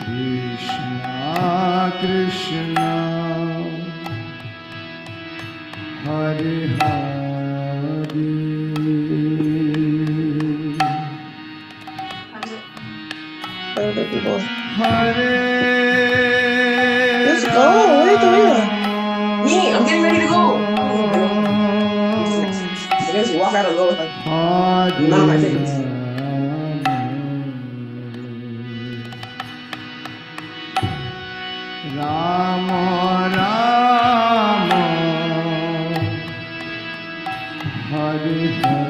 Krishna Krishna Hare Hare Hare Let's go. What are you doing? Me, I'm getting ready to go. I guess you walk out of the door like, none of my things. Rama Rama Hare Hare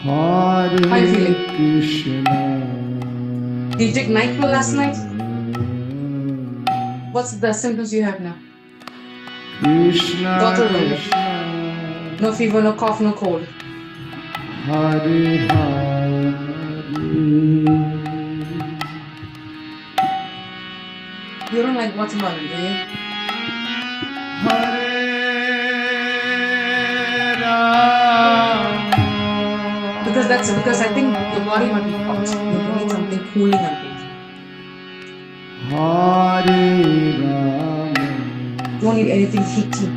How are you feeling? Did you take NyQuil last night? What's the symptoms you have now? Doctor room. No fever, no cough, no cold. Hare Hare. You don't like watermelon, do you? Hare Rama. Because I think your body might be hot. You need something cooling and things. Hare Rama. You don't need anything heaty.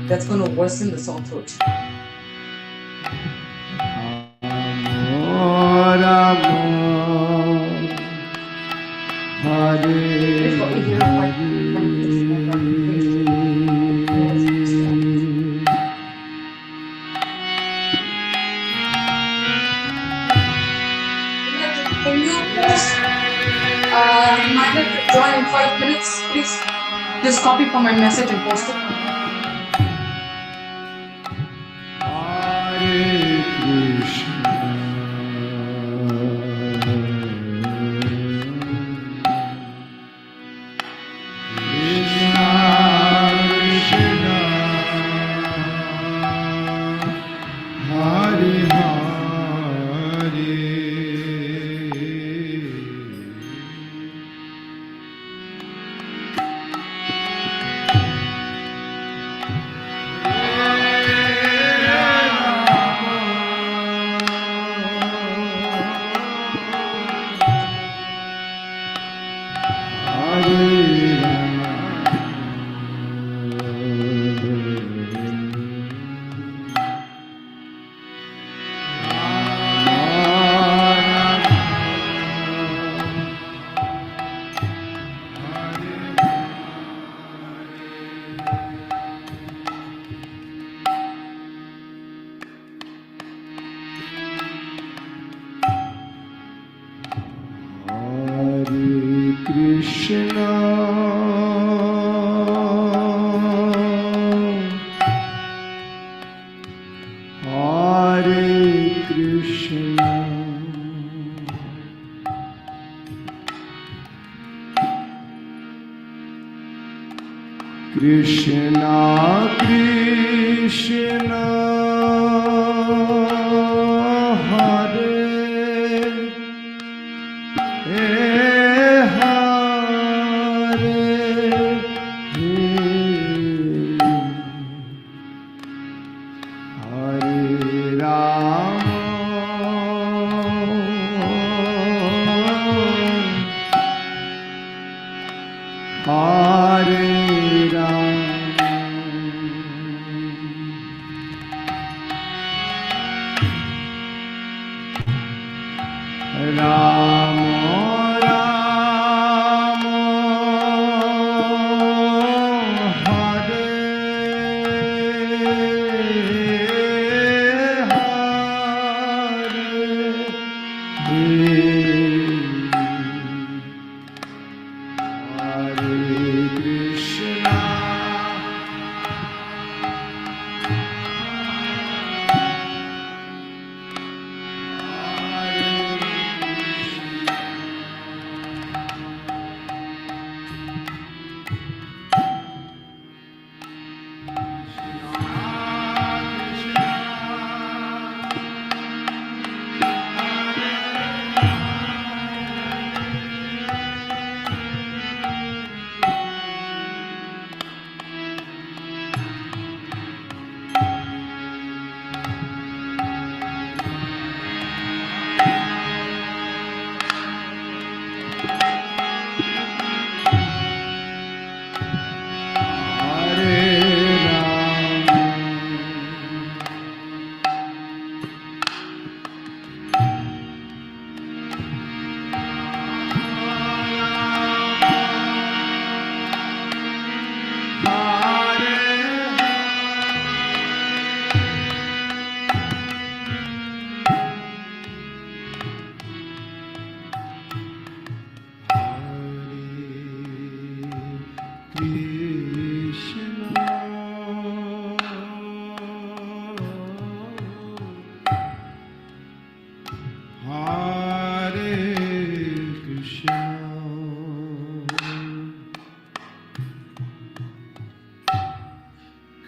that's going to worsen the sore throat. Please got me here quite Can you post reminder to join in 5 minutes, please? Just copy from my message and post it. Krishna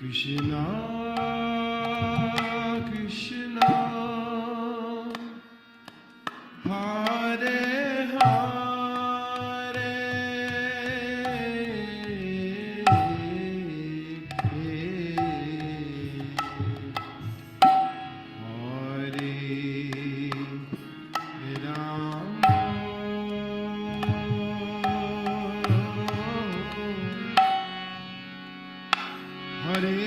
Krishna Hare Hare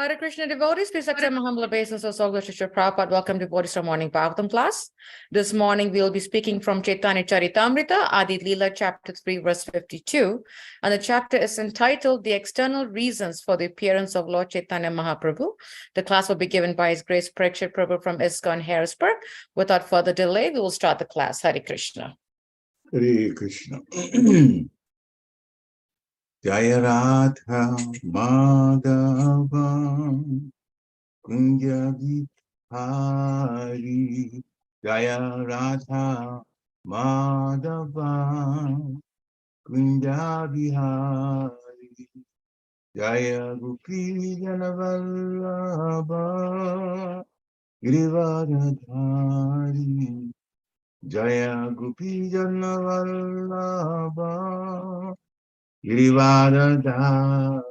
Hare Krishna devotees, please accept my humble obeisance of Sri Prabhupada. Welcome to Bodhisattva Morning Bhagavatam class. This morning we'll be speaking from Chaitanya Charitamrita, Adi Lila, chapter 3, verse 52. And the chapter is entitled The External Reasons for the Appearance of Lord Chaitanya Mahaprabhu. The class will be given by His Grace Pariksit Prabhu from ISKCON Harrisburg. Without further delay, we will start the class. Hare Krishna. Hare Krishna. Jaya Radha Madhava Kunja Vihari Jaya Radha Madhava Kunja Vihari Jaya Gopi Janavallabha Girivaradhari Jaya Gopi Janavallabha Girivaradhari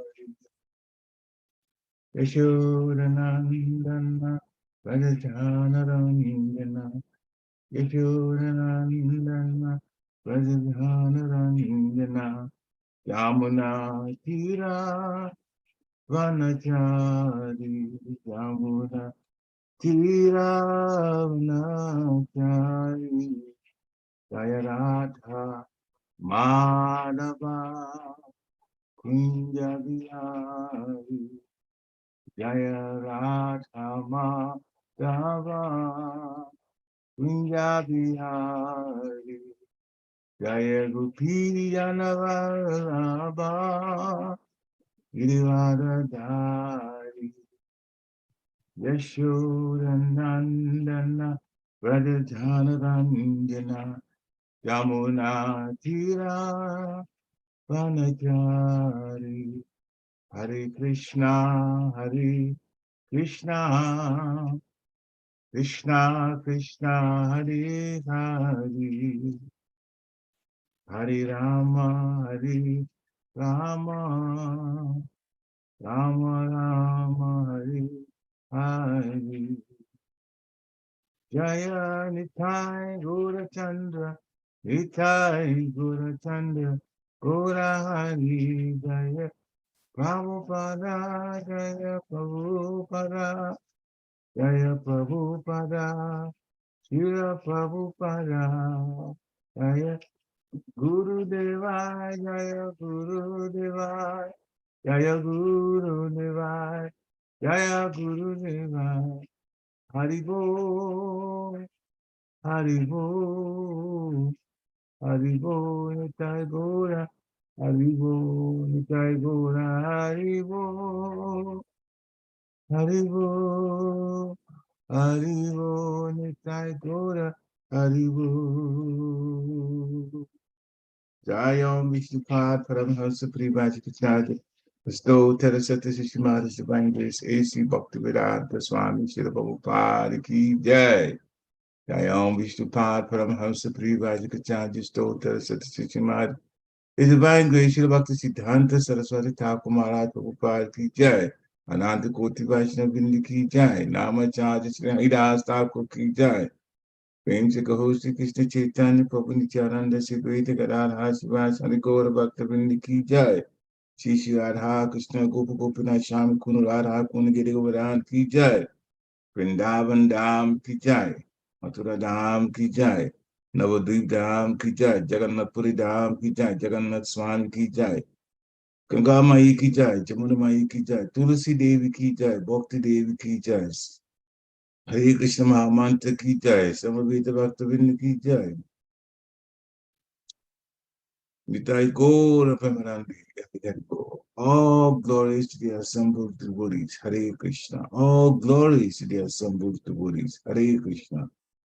Yashodanandana Vrajajanarangana Yashodanandana Vrajajanarangana Yamuna Tira Vanachari Yamuna Tira Vanachari Jayaratha Madhava Kunja Vihari Jaya Radha Madhava Kunja Vihari Jaya Gopi Janavallabha Girivaradhari Yashodanandana Vrajajanarangana Yamuna Tira Vanachari Hare Krishna Krishna Krishna Krishna Hare Hare Hare Rama Rama Rama Rama Hare Hare Jaya Nitai Gaurachandra Nitai Gaurachandra Gaura Hari Jaya Prabhupada Jaya Prabhupada Jaya Prabhupada Shira Prabhupada Jaya Guru Deva Jaya Guru Deva Jaya Guru Deva Jaya Guru Deva Haribo Haribo Haribo Nitai Gora Haribo Nitai Gora Haribo Haribo Haribo Nitai Gora Haribo Jayam Vishnupad Paramhansa Parivajikacharya Bestow Terasata Shishimada's Divine Grace A.C. Bhaktivedanta Swami Srila Prabhupada Ki Jai Jayam Vishnupad Paramhansa Parivajikacharya Bestow Terasata Shishimada His Divine Grace Srila Bhakti Siddhanta Saraswati Thakur Maharaj Prabhupada Ki Jai Ananta Koti Vaishnava Vrinda Ki Jai Namacharya Sri Haridas Thakur Ki Jai प्रेम से कहो श्री कृष्ण चैतन्य प्रभु नित्यानंद से द्वैत गदाधर शिवास हरि गौर भक्त वृंद की जय श्री श्री राधा कृष्ण गोप गोपीनाथ श्याम कुन राधा कुन गिरि गोवर्धन की जय वृंदावन धाम की जय मथुरा धाम की जय नवद्वीप धाम की जय जगन्नाथपुरी धाम की जय जगन्नाथ स्वामी की जय गंगा माई की जय जमुना माई की जय तुलसी देवी की जय भक्ति देवी की जय हरे कृष्ण महामंत्र की जय समवेत भक्तवृंद की जय Nitai Gaura Premanandi. All glories to the assembled devotees. Hare Krishna. All glories to the assembled devotees. Hare Krishna.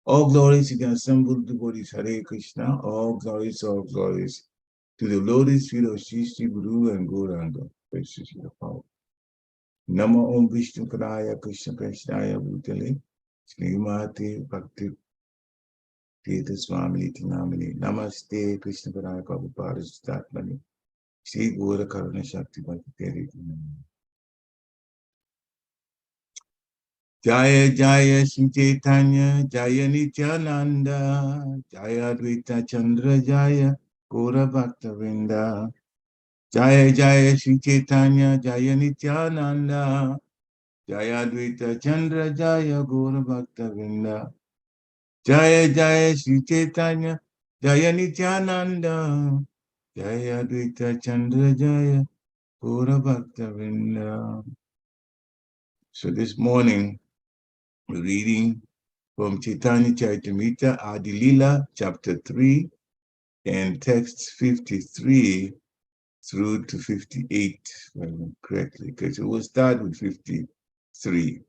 All glories to the assembled devotees. Hare Krishna. All glories to the Lord's feet of Sri Sri Guru and Gauranga. Precious the power. Nama Om Vishnu Padaya Krishna Krishnaya Bhutale. Srimati Bhakti Tirtha Swami Namini. Namaste Krishna Padaya Prabhupada Statmani. Shri Gora Karuna Shakti Bhakti Teri. Jaya Jaya Shri Chaitanya Jaya Nityananda Jaya Advaita Chandra Jaya Gora Bhakta Vrinda Jaya Jaya Shri Chaitanya Jaya Nityananda Jaya Advaita Chandra Jaya Gora Bhakta Vrinda Jaya Jaya Shri Chaitanya Jaya Nityananda Jaya Advaita Chandra Jaya Gora Bhakta Vrinda. So this morning we're reading from Chaitanya Charitamrita Adi Lila, chapter 3, and texts 53 through to 58, if I remember correctly, because it will start with 53.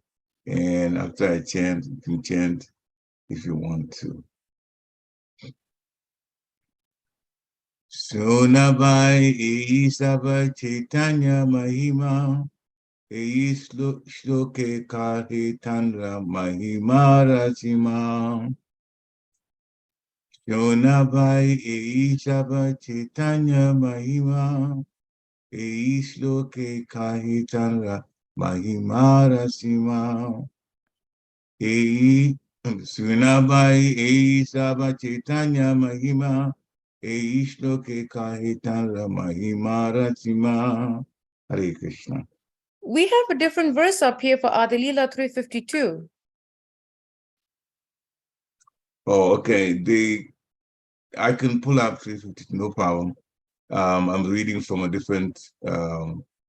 And after I chant, you can chant if you want to. Sonabai Isaba Chaitanya Mahima Shloke Kahi Tandra Mahima Rachima. Sonabai Isaba Chaitanya Mahima Shloke Kahi Tandra Mahima Rachima. Sunabai Isaba Chaitanya Mahima Shloke Kahitara Mahima Rachima. Hare Krishna. We have a different verse up here for Adi Lila 352. Oh, okay. I can pull up 352, no problem. I'm reading from a different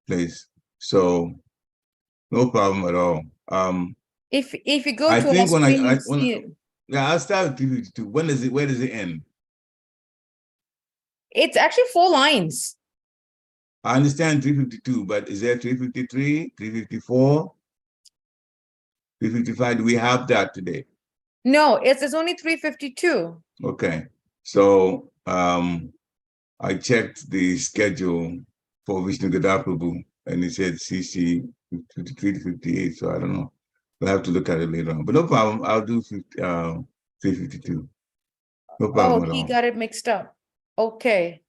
place, so no problem at all. If you go I to our think screen, you see it. Yeah, I'll start with 352. Where does it end? It's actually 4 lines. I understand 352, but is there 353, 354, 355? Do we have that today? No, it's only 352. Okay. So I checked the schedule for Vishnu Prabhu and it said CC 53 to 58. So I don't know. We'll have to look at it later on. But no problem. I'll do 352. No problem at He all. got it mixed up. Okay.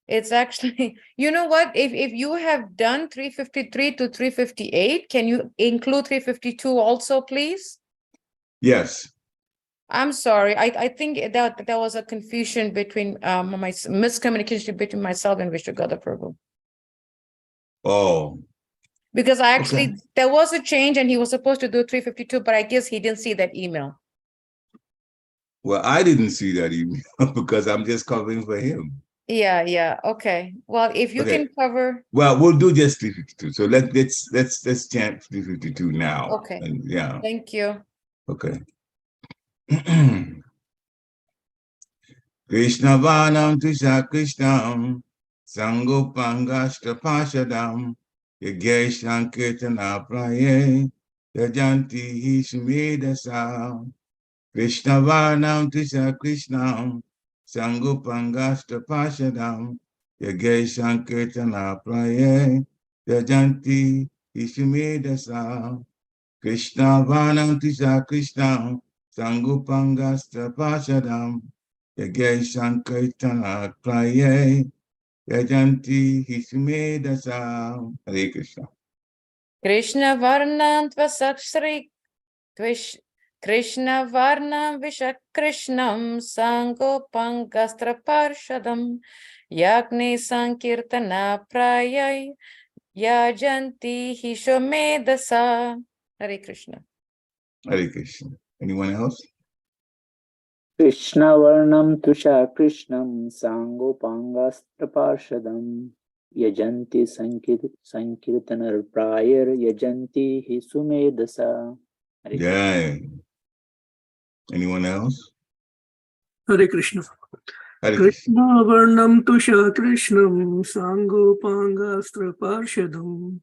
It's actually, you know what? If you have done 353 to 358, can you include 352 also, please? Yes. I'm sorry. I think that there was a confusion between my miscommunication between myself and Vishwagada Prabhu. Oh. Because I actually, Okay. there was a change and he was supposed to do 352, but I guess he didn't see that email. Well, I didn't see that email because I'm just covering for him. Yeah. Okay. Well, if you can cover. Well, we'll do just 352. So let's chant 352 now. Okay. And yeah. Thank you. Okay. Krishna Vanam Trisha Krishnam Sangopangashta Pashadam Yagesh Kirtana Praye Yajanti Hishmedasa Krishna Vanam Trisha Krishnam Sangopangashta Pashadam Yagesh Kirtana Praye Yajanti Hishmedasa Krishna Vanam Trisha Krishnam Sangupangasta Pashadam Yagay Sankaitana Praye Yajanti Hismedasa. Hare Krishna. Krishna Varnam Tvasakshri Krishna Varnam Vishakrishnam Sangopangastra Parshadam Yagni Sankirtana Prayay Yajanti Hishomedasa. Hare Krishna. Hare Krishna. Anyone else? Krishna Varnam Tusha Krishnam Sangopangastra Parshadam Yajanti Sankirtanar Prayar Yajanti Hisumedasa. Yeah. Anyone else? Hare Krishna. Hare Krishna Varnam Tusha Krishnam Sangopangastra Parshadam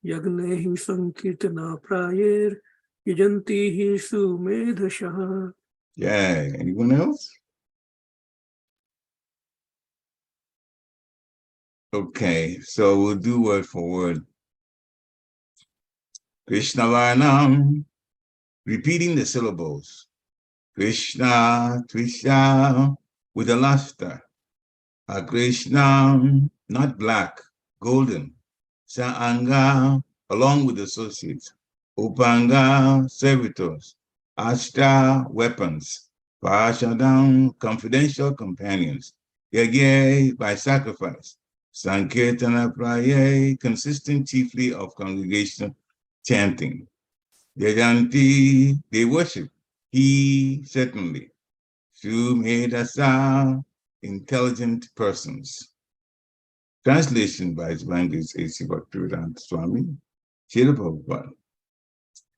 Yagnehi Sankirtana Prayer Yajanti Sumedhasha. Yeah. Anyone else? Okay, so we'll do word for word. Krishna Varnam, repeating the syllables. Krishna, Trisha, with a laughter. Krishna, not black, golden. Saanga, along with associates. Upanga, servitors. Ashta, weapons. Parashadam, confidential companions. Yagye, by sacrifice. Sankirtana Praye, consisting chiefly of congregational chanting. Yajanti, they worship. He, certainly. Sumedasa, intelligent persons. Translation by His Evangelist A.C. Bhaktivedanta Swami, Srila Prabhupada.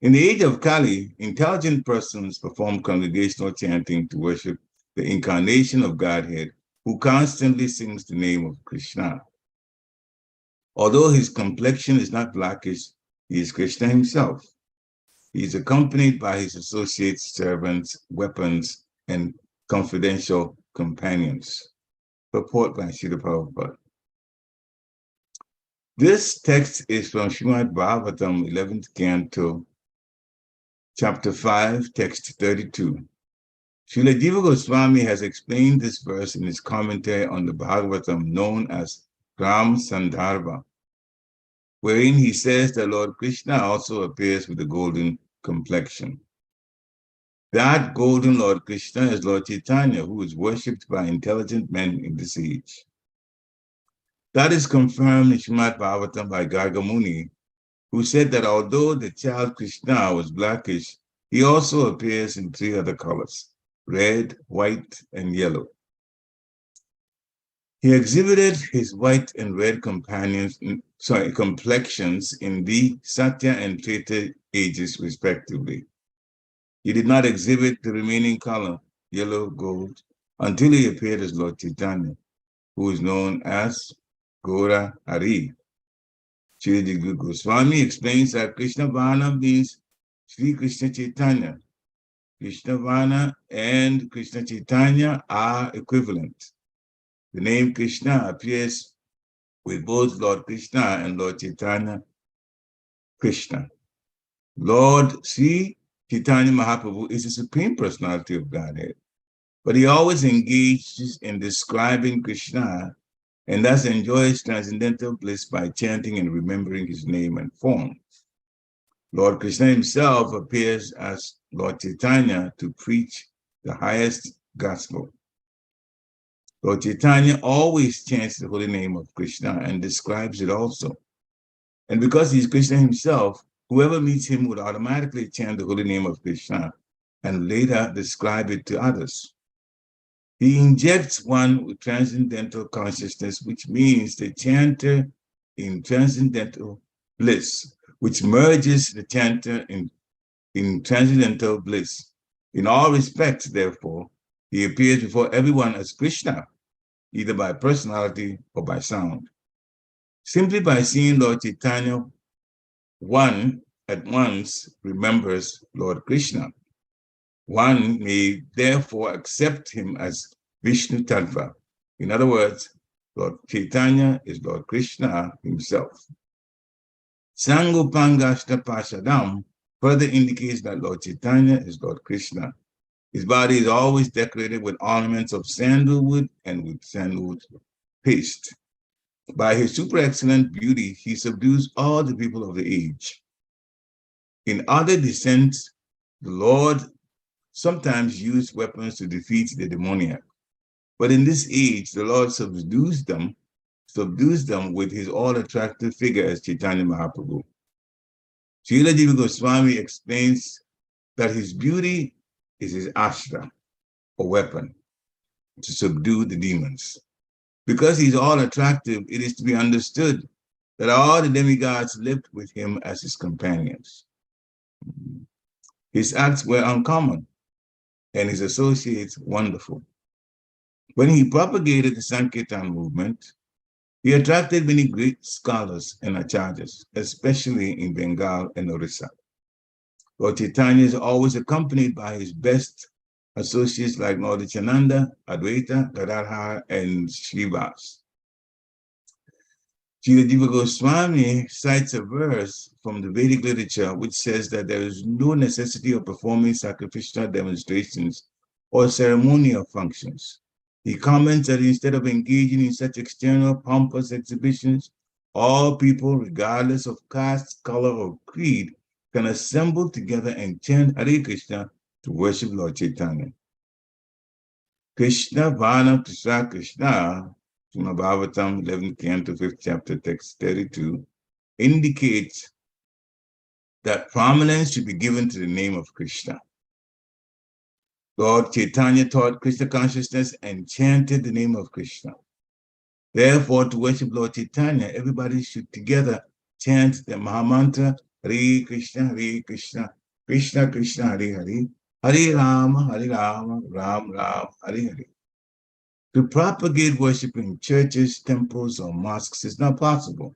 In the age of Kali, intelligent persons perform congregational chanting to worship the incarnation of Godhead, who constantly sings the name of Krishna. Although his complexion is not blackish, he is Krishna himself. He is accompanied by his associates, servants, weapons, and confidential companions. Purport by Srila Prabhupada. This text is from Srimad Bhagavatam, 11th Canto, Chapter 5, Text 32. Srila Jiva Goswami has explained this verse in his commentary on the Bhagavatam known as Ram Sandarbha, wherein he says that Lord Krishna also appears with a golden complexion. That golden Lord Krishna is Lord Chaitanya, who is worshipped by intelligent men in this age. That is confirmed in Srimad Bhagavatam by Garga Muni, who said that although the child Krishna was blackish, he also appears in 3 other colors: red, white, and yellow. He exhibited his white and red complexions in the Satya and Treta ages, respectively. He did not exhibit the remaining color, yellow, gold, until he appeared as Lord Chaitanya, who is known as Gora Hari. Srila Goswami explains that Krishna Vana means Sri Krishna Chaitanya. Krishna Vana and Krishna Chaitanya are equivalent. The name Krishna appears with both Lord Krishna and Lord Chaitanya Krishna. Lord Sri Chaitanya Mahaprabhu is the Supreme Personality of Godhead, but he always engages in describing Krishna and thus enjoys transcendental bliss by chanting and remembering his name and form. Lord Krishna himself appears as Lord Chaitanya to preach the highest gospel. Lord Chaitanya always chants the holy name of Krishna and describes it also. And because he's Krishna himself, whoever meets him would automatically chant the holy name of Krishna and later describe it to others. He injects one with transcendental consciousness, which means the chanter in transcendental bliss, which merges the chanter in transcendental bliss. In all respects, therefore, he appears before everyone as Krishna, either by personality or by sound. Simply by seeing Lord Chaitanya, one at once remembers Lord Krishna. One may therefore accept him as Vishnu Tattva. In other words, Lord Chaitanya is Lord Krishna himself. Sangupangashta Pashadam further indicates that Lord Chaitanya is Lord Krishna. His body is always decorated with ornaments of sandalwood and with sandalwood paste. By his super excellent beauty, he subdues all the people of the age. In other descents, the Lord sometimes used weapons to defeat the demoniac. But in this age, the Lord subdues them with his all-attractive figure as Chaitanya Mahaprabhu. Srila Jiva Goswami explains that his beauty is his astra, or weapon, to subdue the demons. Because he's all-attractive, it is to be understood that all the demigods lived with him as his companions. His acts were uncommon, and his associates wonderful. When he propagated the Sankirtan movement, he attracted many great scholars and acharyas, especially in Bengal and Orissa. Lord Chaitanya is always accompanied by his best associates like Lord Chananda, Advaita, Gadadhar, and Srivas. Srila Jiva Goswami cites a verse from the Vedic literature which says that there is no necessity of performing sacrificial demonstrations or ceremonial functions. He comments that instead of engaging in such external pompous exhibitions, all people, regardless of caste, color, or creed, can assemble together and chant Hare Krishna to worship Lord Chaitanya. Krishna Vana Krishna Krishna, Srimad Bhagavatam 11th Canto 5th Chapter, Text 32, indicates that prominence should be given to the name of Krishna. Lord Chaitanya taught Krishna consciousness and chanted the name of Krishna. Therefore, to worship Lord Chaitanya, everybody should together chant the Mahamantra, Hare Krishna, Krishna Krishna, Hare Hare, Hare Rama, Ram Ram, Hare Hare. To propagate worship in churches, temples, or mosques is not possible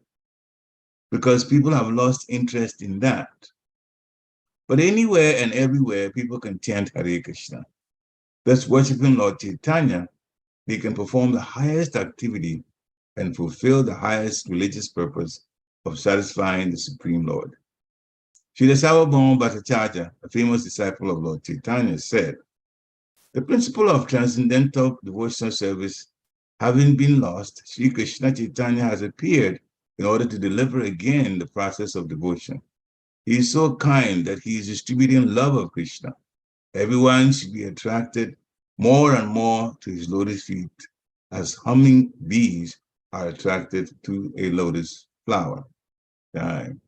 because people have lost interest in that. But anywhere and everywhere, people can chant Hare Krishna. Thus, worshiping Lord Chaitanya, they can perform the highest activity and fulfill the highest religious purpose of satisfying the Supreme Lord. Srila Sarvabhauma Bhattacharya, a famous disciple of Lord Chaitanya, said, the principle of transcendental devotional service having been lost, Sri Krishna Chaitanya has appeared in order to deliver again the process of devotion. He is so kind that he is distributing love of Krishna. Everyone should be attracted more and more to his lotus feet, as humming bees are attracted to a lotus flower. Time.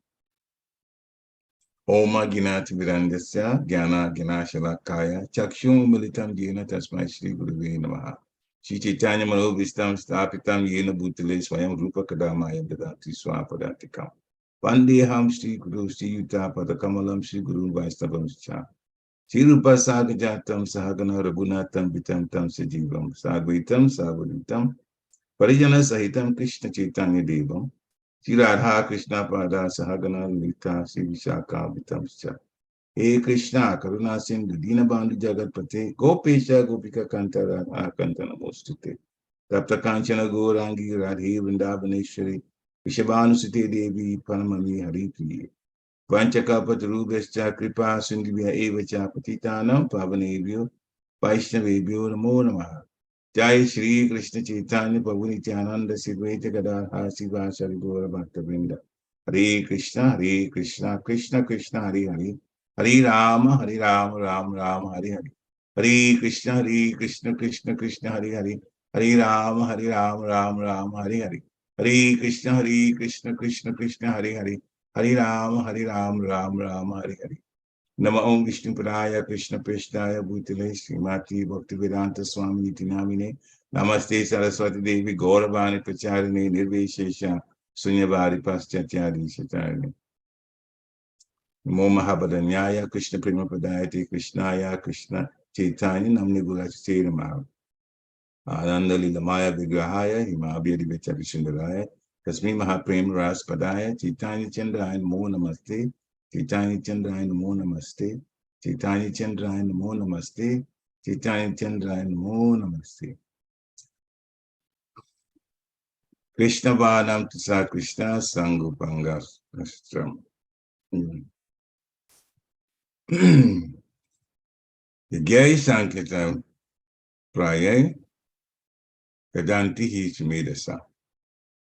Oma Ginati Virandasya, Gyana Ginashalakaya, Chakshum Militam Jena Tasmai Shri Guruve Namaha. Shri Chaitanya Manovistam Stapitam Yena Bhutale Swayam Rupa Kadamaya Dadati Swapadantikam. Vandeham Shri Guru Shri Yuta Padakamalam Shri Guru Vaistabam Cha. Shri Rupa Sagajatam Sahagana Raghunatam Vitantam Sajivam Sadvaitam Savaditam Parijana Sahitam Krishna Chaitanya Devam Shri Radha Krishna Pada Sahagana Lita Shri Vishaka Vitamscha. He Krishna Karuna Sindhu Dina Bandhu Jagat Pate Gopesha Gopika Kanta Radha Kanta Namostute Tapta Kanchana Gourangi Radhe Vrindavaneshwari Vishabhanusute Devi Paramami Hari Priye Vanchaka Patarubhascha Kripa Sindhivya Evacha Patitanam Pavanebhyo Vaishnavebhyo Namo Namaha. Jai Shri Krishna Chaitanya Prabhu Nityananda Sidvaita Gadadhar Sivasari Gaura Bhakta Vrinda. Hare Krishna, Krishna Krishna, Hare Hare. Hare Rama, Rama Rama, Hare Hare. Hare Krishna, Krishna Krishna, Hare Hare. Hare Rama, Rama Rama, Hare Hare. Hare Krishna, Krishna Krishna, Hare Hare. Hare Rama, Rama Rama, Hare Hare. Nama Om Vishnu Padaya Krishna Peshtaya Bhutale Srimati Bhaktivedanta Swami Niti Namine Namaste Saraswati Devi Gauravani Pracharine Nirveshesha Sunyavari Paschatyadi Shatarine Namo Mahabharanyaya Krishna Prema Padayate Krishnaya Krishna Chaitanya Namni Gurachite Namaha Ananda Lila Maya Vigrahaya Himabhyadi Vechari Sundaraya Kasmi Mahaprem Ras Padaya Chaitanya Chandraya Namo Namaste Chaitanya Chandraya Namo Namaste. Chaitanya Chandraya Namo Namaste. Chaitanya Chandraya Namo Namaste. Krishna Bhadam Tasa Krishna Sangupanga Astram. The Gay Sankirtan Praye Kadanti Hichimedasa.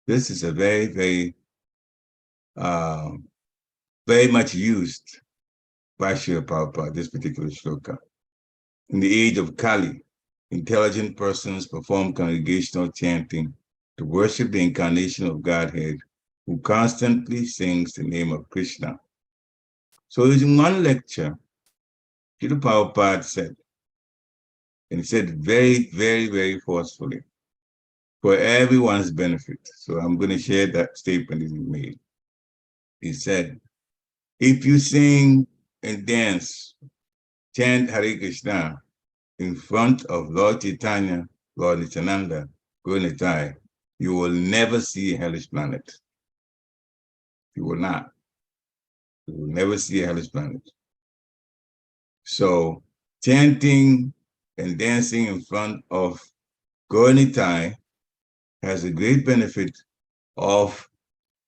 This is a very much used by Srila Prabhupada, this particular shloka. In the age of Kali, intelligent persons perform congregational chanting to worship the incarnation of Godhead, who constantly sings the name of Krishna. So in one lecture, Srila Prabhupada said, and he said very forcefully, for everyone's benefit. So I'm going to share that statement that he made. He said, if you sing and dance, chant Hare Krishna in front of Lord Chaitanya, Lord Nityananda, Gaura, you will never see a hellish planet. You will not. You will never see a hellish planet. So chanting and dancing in front of Gaura has a great benefit of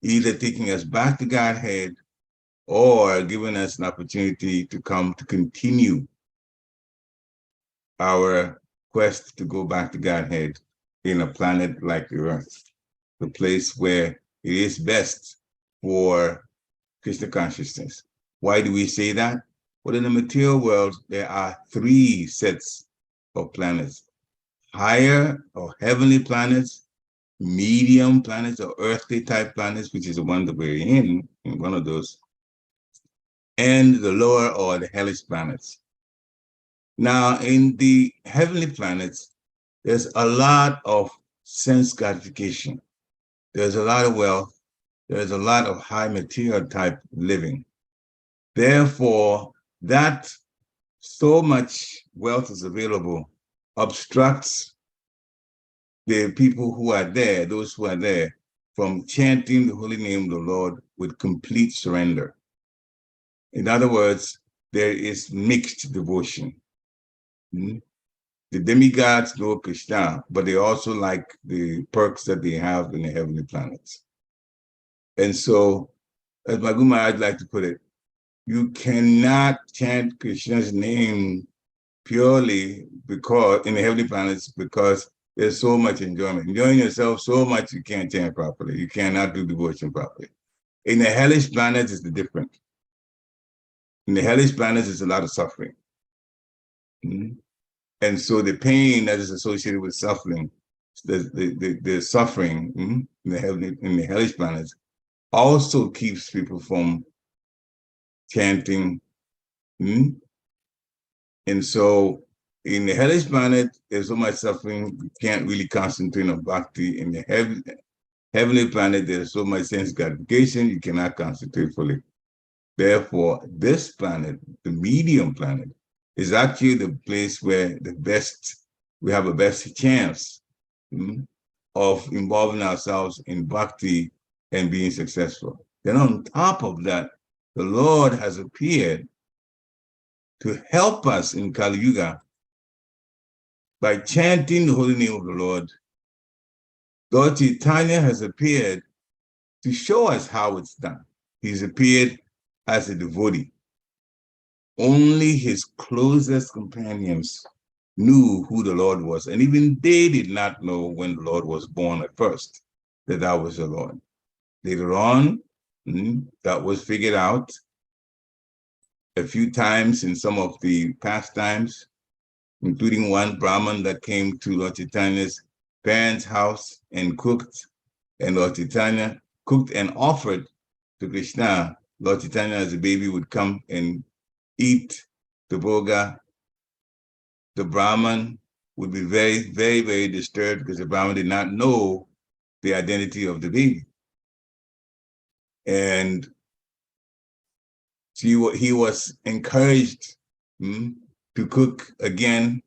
either taking us back to Godhead or giving us an opportunity to come to continue our quest to go back to Godhead in a planet like the Earth, the place where it is best for Krishna consciousness. Why do we say that? Well, in the material world, there are 3 sets of planets: higher or heavenly planets, medium planets or earthly type planets, which is the one that we're in one of those, and the lower or the hellish planets. Now, in the heavenly planets, there's a lot of sense gratification. There's a lot of wealth. There's a lot of high material type living. Therefore, that so much wealth is available obstructs the people who are there, those who are there, from chanting the holy name of the Lord with complete surrender. In other words, there is mixed devotion. Hmm? The demigods know Krishna, but they also like the perks that they have in the heavenly planets. And so, as my Guru Maharaj like to put it, you cannot chant Krishna's name purely because in the heavenly planets because there's so much enjoyment. Enjoying yourself so much you can't chant properly. You cannot do devotion properly. In the hellish planets, it's different. In the hellish planets, it's a lot of suffering. Mm-hmm. And so the pain that is associated with suffering, the suffering in the hellish planets also keeps people from chanting. And so in the hellish planet, there's so much suffering, you can't really concentrate on bhakti. In the heavenly planet, there's so much sense gratification, you cannot concentrate fully. Therefore, this planet, the medium planet, is actually the place where we have the best chance of involving ourselves in bhakti and being successful. Then on top of that, the Lord has appeared to help us in Kali Yuga by chanting the holy name of the Lord. Lord Chaitanya has appeared to show us how it's done. He's appeared as a devotee. Only his closest companions knew who the Lord was. And even they did not know when the Lord was born at first, that was the Lord. Later on, that was figured out a few times in some of the pastimes, including one Brahmin that came to Lord Chaitanya's parents' house and cooked, and Lord Chaitanya cooked and offered to Krishna. Lord Chaitanya as a baby would come and eat the bhoga. The Brahmin would be very, very, very disturbed because the Brahmin did not know the identity of the baby. And he was encouraged to cook again,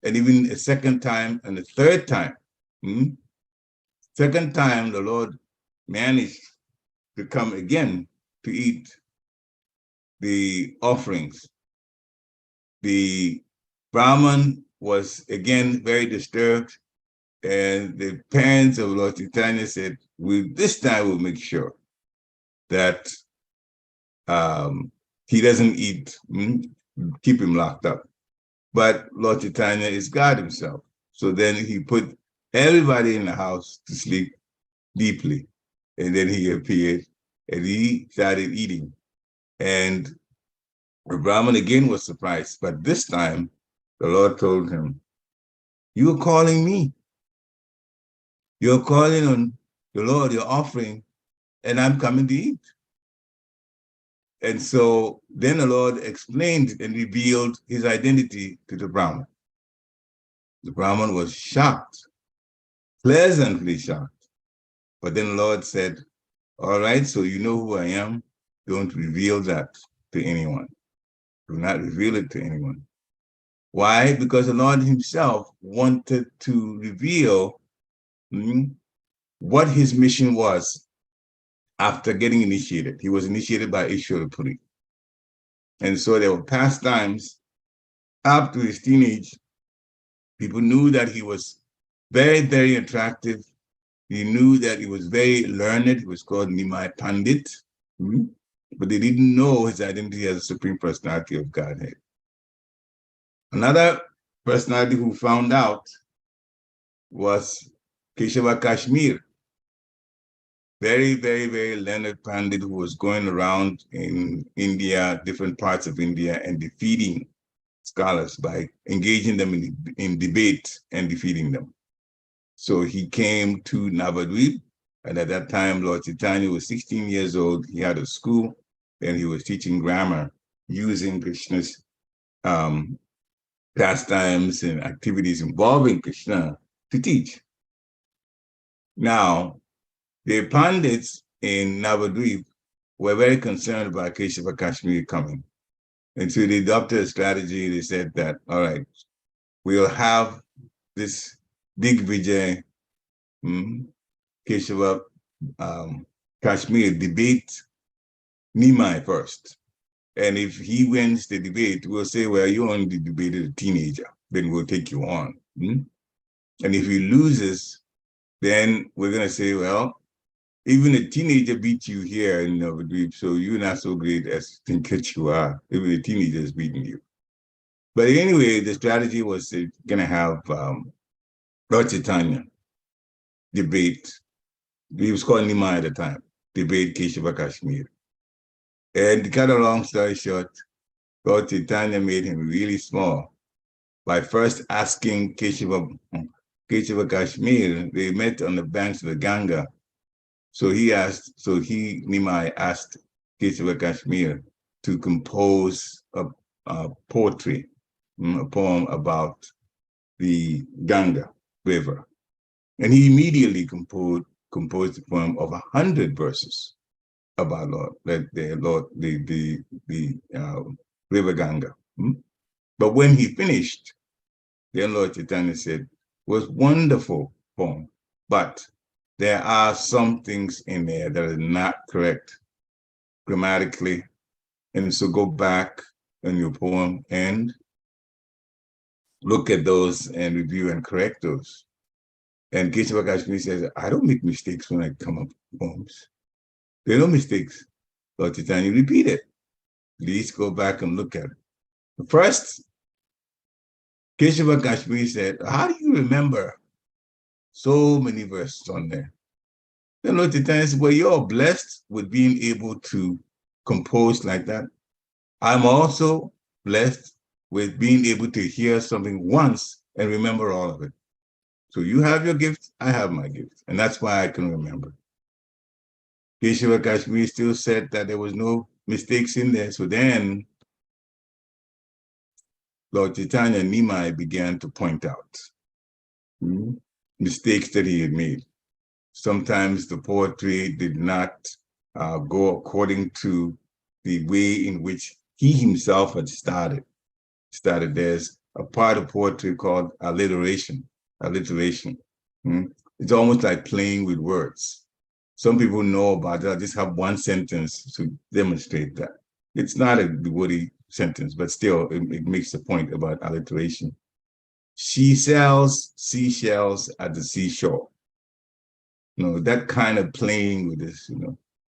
and even a second time and a third time. Second time, the Lord managed to come again to eat the offerings. The Brahmin was again very disturbed, and the parents of Lord Chaitanya said, this time we'll make sure that he doesn't eat, keep him locked up. But Lord Chaitanya is God himself. So then he put everybody in the house to sleep deeply. And then he appeared and he started eating. And the Brahmin again was surprised. But this time, the Lord told him, you're calling me. You're calling on the Lord, you're offering, and I'm coming to eat. And so then the Lord explained and revealed his identity to the Brahmin. The Brahmin was shocked, pleasantly shocked. But then the Lord said, all right, so you know who I am. Don't reveal that to anyone. Do not reveal it to anyone. Why? Because the Lord himself wanted to reveal what his mission was after getting initiated. He was initiated by Ishwara Puri. And so there were pastimes up to his teenage. People knew that he was very, very attractive. He knew that he was very learned. He was called Nimai Pandit. But they didn't know his identity as a Supreme Personality of Godhead. Another personality who found out was Keshava Kashmir. Very, very, very learned Pandit who was going around in India, different parts of India, and defeating scholars by engaging them in debate and defeating them. So he came to Navadvip, and at that time, Lord Chaitanya was 16 years old. He had a school, and he was teaching grammar using Krishna's pastimes and activities involving Krishna to teach. Now, the Pandits in Navadvip were very concerned about Keshava Kashmir coming. And so they adopted a strategy. They said that, all right, we'll have this Digvijay Keshava Kashmir debate Nimai first. And if he wins the debate, we'll say, well, you only debated a teenager, then we'll take you on. And if he loses, then we're going to say, well, even a teenager beat you here in Navadvip, so you're not so great as you think that you are. Even a teenager is beating you. But anyway, the strategy was going to have Lord Chaitanya debate. He was called Nima at the time, debate Keshava Kashmir. And to cut a long story short, Lord Chaitanya made him really small by first asking Keshava Kashmir. They met on the banks of the Ganga. So Nimai asked Keshava Kashmir to compose a poetry, a poem about the Ganga River. And he immediately composed a poem of 100 verses about the River Ganga. But when he finished, then Lord Chaitanya said, was wonderful poem, but there are some things in there that are not correct grammatically. And so go back in your poem and look at those and review and correct those. And Keshava Kashmir says, I don't make mistakes when I come up with poems. There are no mistakes. Lord Chaitanya, repeat it. Please go back and look at it. First, Keshava Kashmir said, how do you remember so many verses on there? Then Lord Chaitanya said, well, you're blessed with being able to compose like that. I'm also blessed with being able to hear something once and remember all of it. So you have your gift, I have my gift. And that's why I can remember. Keshava Kashmir still said that there was no mistakes in there. So then Lord Chaitanya Nimai began to point out mistakes that he had made. Sometimes the poetry did not go according to the way in which he himself had started. There's a part of poetry called alliteration. It's almost like playing with words. Some people know about that. I just have one sentence to demonstrate that. It's not a woody sentence, but still it makes the point about alliteration. She sells seashells at the seashore. That kind of playing with this,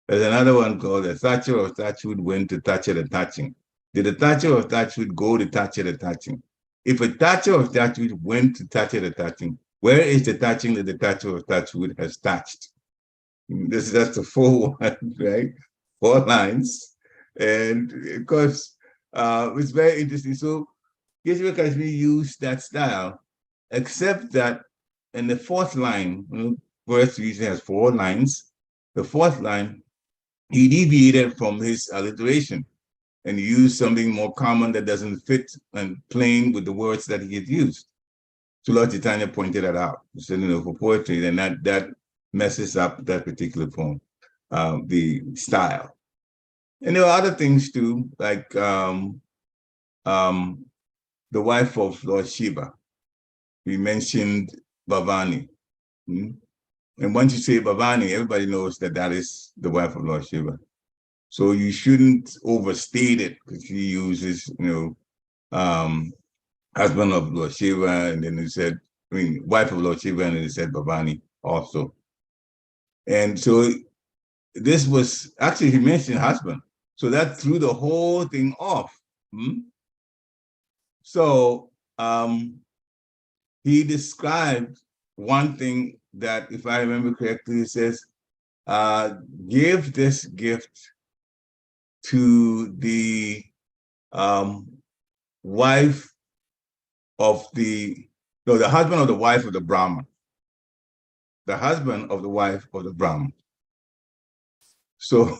There's another one called the Thatcher of Thatchwood went to Thatcher the Thatching. Did the Thatcher of Thatchwood go to Thatcher the Thatching? If a Thatcher of Thatchwood went to Thatcher the Thatching, where is the thatching that the Thatcher of Thatchwood has thatched? That's the full one, right? 4 lines. And of course, it's very interesting. So Keshava Kashmir used that style, except that in the 4th line, verse usually has 4 lines. The 4th line, he deviated from his alliteration and used something more common that doesn't fit and playing with the words that he had used. So Lord Chaitanya pointed that out. He said, for poetry, then that messes up that particular poem, the style. And there are other things too, like the wife of Lord Shiva. We mentioned Bhavani. And once you say Bhavani, everybody knows that is the wife of Lord Shiva. So you shouldn't overstate it because he uses, husband of Lord Shiva, and then he said, wife of Lord Shiva, and then he said Bhavani also. And so this was, actually he mentioned husband. So that threw the whole thing off. So he described one thing that, if I remember correctly, it says, give this gift to the wife of the husband of the wife of the Brahman. The husband of the wife of the Brahman. So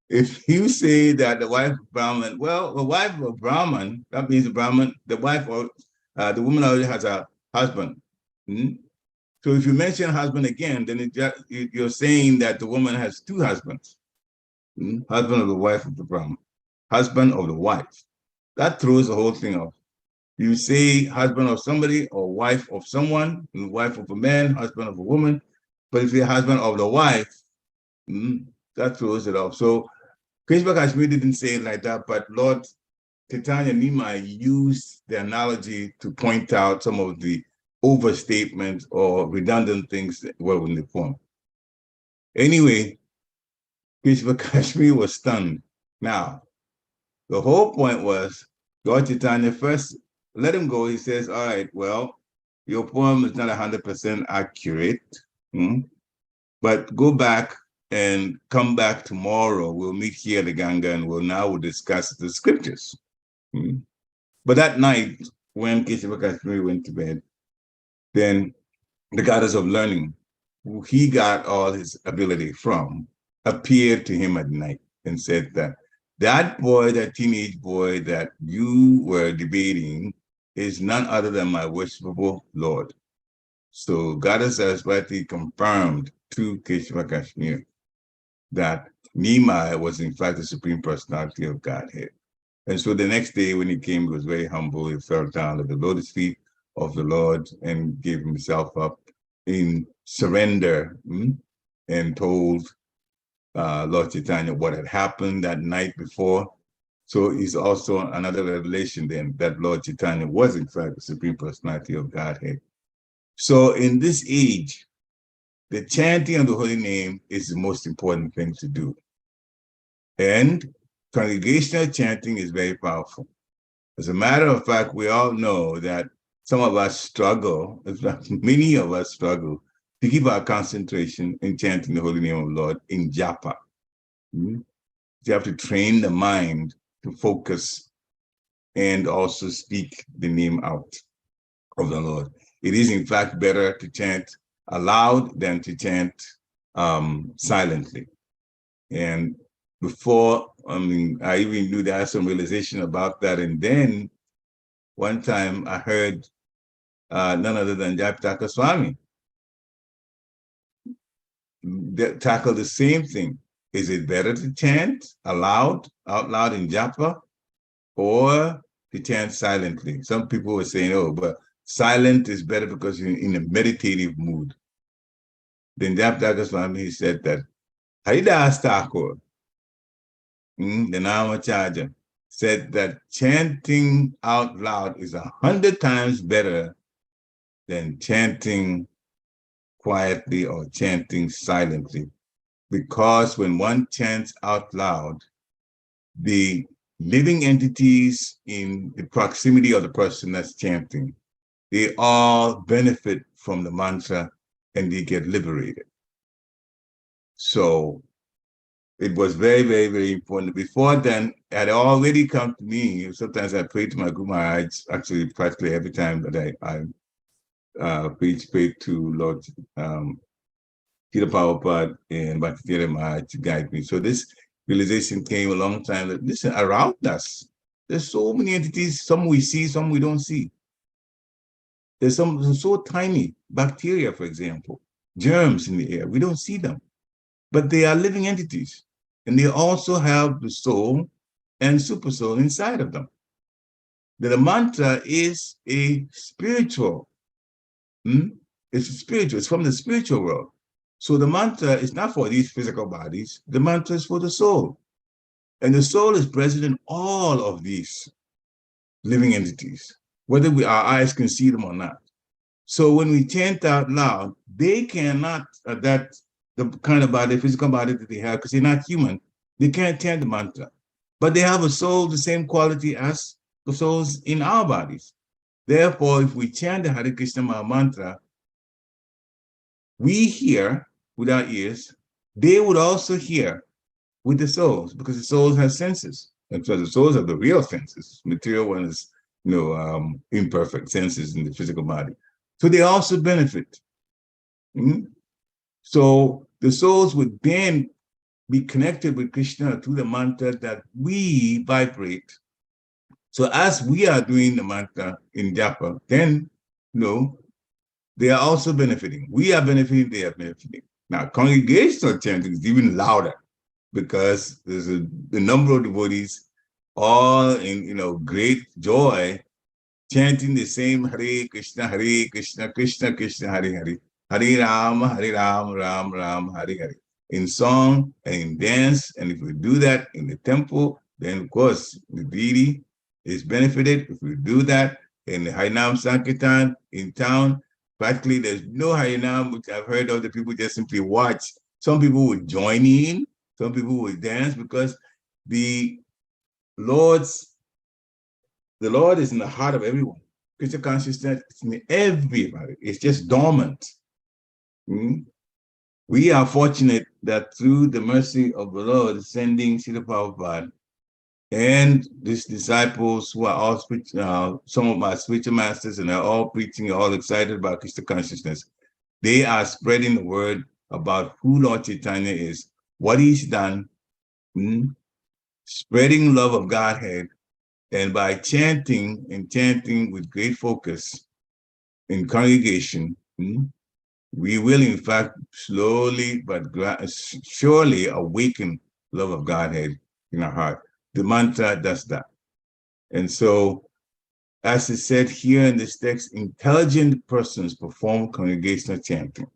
if you say that the wife of Brahman, well, the wife of Brahman, that means the Brahman, the wife of the woman already has a husband. So if you mention husband again, then you're saying that the woman has 2 husbands. Husband of the wife of the Brahman. Husband of the wife. That throws the whole thing off. You say husband of somebody or wife of someone, wife of a man, husband of a woman. But if you're husband of the wife, that throws it off. So Krishna Kashmir didn't say it like that, but Lord Chaitanya Nimai used the analogy to point out some of the overstatements or redundant things that were in the poem. Anyway, Krishna Kashmir was stunned. Now, the whole point was Lord Chaitanya first let him go. He says, all right, well, your poem is not 100% accurate, but go back and come back tomorrow. We'll meet here at the Ganga and we'll discuss the scriptures. But that night, when Kesava Kashmiri went to bed, then the goddess of learning, who he got all his ability from, appeared to him at night and said that boy, that teenage boy that you were debating is none other than my worshipable Lord. So Goddess Saraswati confirmed to Kesava Kashmir that Nimai was in fact the Supreme Personality of Godhead. And so the next day when he came, he was very humble. He fell down at the lotus feet of the Lord and gave himself up in surrender and told Lord Chaitanya what had happened that night before. So it's also another revelation then that Lord Chaitanya was in fact the Supreme Personality of Godhead. So in this age, the chanting of the holy name is the most important thing to do. And congregational chanting is very powerful. As a matter of fact, we all know that some of us struggle, in fact, many of us struggle to keep our concentration in chanting the holy name of the Lord in japa. You have to train the mind to focus and also speak the name out of the Lord. It is in fact better to chant aloud than to chant silently. And before, I even knew there was some realization about that. And then one time I heard none other than Jayapataka Swami tackle the same thing. Is it better to chant out loud in japa, or to chant silently? Some people were saying, oh, but silent is better because you're in a meditative mood. Then Jayapataka Swami said that Haridas Thakur, the Namacharya, said that chanting out loud is 100 times better than chanting quietly or chanting silently. Because when one chants out loud, the living entities in the proximity of the person that's chanting, they all benefit from the mantra and they get liberated. So it was very, very, very important. Before then, it had already come to me. Sometimes I pray to my Guru Maharaj, actually practically every time that I pray to Lord Peter Prabhupada and Bhakti Maharaj to guide me. So this realization came a long time that, listen, around us, there's so many entities, some we see, some we don't see. There's some so tiny, bacteria, for example, germs in the air, we don't see them, but they are living entities. And they also have the soul and super soul inside of them. The mantra is a spiritual, it's spiritual, it's from the spiritual world. So the mantra is not for these physical bodies, the mantra is for the soul. And the soul is present in all of these living entities, whether our eyes can see them or not. So when we chant out loud, they cannot, the kind of body, physical body that they have, because they're not human, they can't chant the mantra. But they have a soul the same quality as the souls in our bodies. Therefore, if we chant the Hare Krishna Maha Mantra, we hear with our ears, they would also hear with the souls, because the souls have senses. And so the souls are the real senses. Material one is, imperfect senses in the physical body. So they also benefit. So the souls would then be connected with Krishna through the mantra that we vibrate. So as we are doing the mantra in japa, then, they are also benefiting. We are benefiting, they are benefiting. Now, congregational chanting is even louder because there's a number of devotees all in, great joy, chanting the same Hare Krishna, Krishna Krishna, Hare Hare, Hare Ram, Ram Ram, Hare Hare. in song and in dance. And if we do that in the temple, then of course the deity is benefited. If we do that in the Harinam Sankirtan in town, practically there's no Harinam, which I've heard of, the people just simply watch. Some people would join in, some people would dance, because the Lord is in the heart of everyone. Krishna consciousness is in everybody. It's just dormant. We are fortunate that through the mercy of the Lord, sending Srila Prabhupada and these disciples who are all some of my spiritual masters, and they're all preaching, all excited about Krishna consciousness. They are spreading the word about who Lord Chaitanya is, what he's done, spreading love of Godhead, and by chanting with great focus in congregation, we will in fact slowly but surely awaken love of Godhead in our heart. The mantra does that. And so, as is said here in this text, intelligent persons perform congregational chanting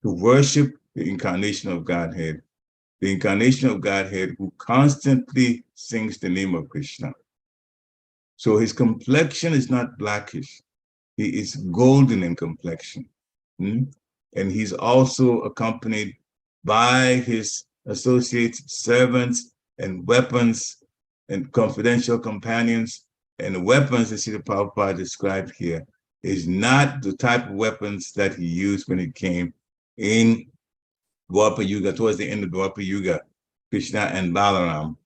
to worship the incarnation of Godhead, the incarnation of Godhead who constantly sings the name of Krishna. So his complexion is not blackish. He is golden in complexion. And he's also accompanied by his associates, servants, and weapons, and confidential companions. And the weapons that Srila Prabhupada described here is not the type of weapons that he used when he came in Dwapara Yuga, towards the end of Dwapara Yuga, Krishna and Balaram,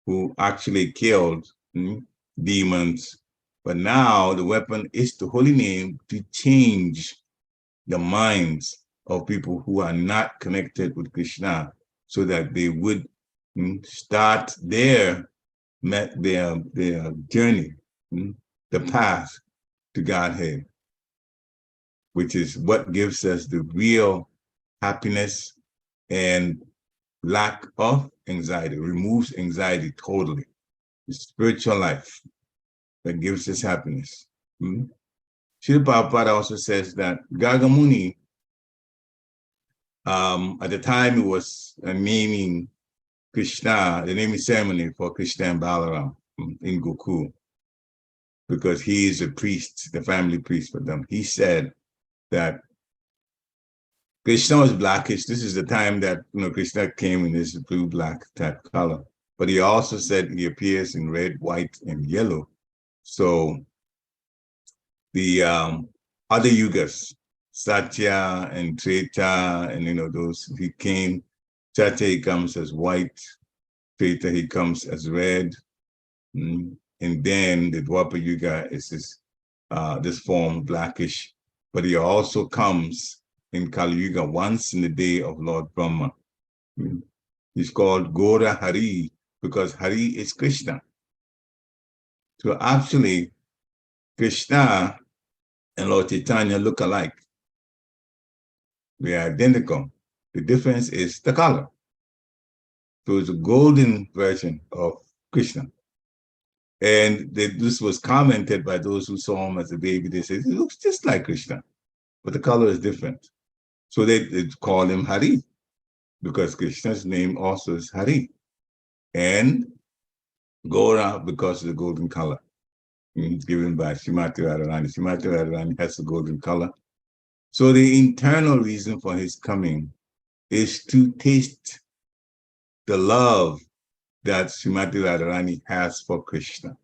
who actually killed demons. But now the weapon is the holy name to change the minds of people who are not connected with Krishna, so that they would start their journey, the path to Godhead, which is what gives us the real happiness and lack of anxiety, removes anxiety totally. The spiritual life that gives us happiness. Srila Prabhupada also says that Gagamuni, at the time it was naming Krishna, the naming ceremony for Krishna and Balaram in Gokul, because he is a priest, the family priest for them. He said that Krishna was blackish. This is the time that Krishna came in this blue-black type color. But he also said he appears in red, white, and yellow. So the other yugas, Satya and Treta, and those, he came. Satya, he comes as white. Treta, he comes as red. And then the Dwapara Yuga is this form, blackish. But he also comes in Kali Yuga once in the day of Lord Brahma. He's called Gora Hari because Hari is Krishna. So actually, Krishna and Lord Chaitanya look alike. They are identical. The difference is the color. So it's a golden version of Krishna. And this was commented by those who saw him as a baby. They said, it looks just like Krishna, but the color is different. So they call him Hari, because Krishna's name also is Hari. And Gora, because of the golden color. It's given by Srimati Radharani. Srimati Radharani has the golden color. So the internal reason for his coming is to taste the love that Srimati Radharani has for Krishna.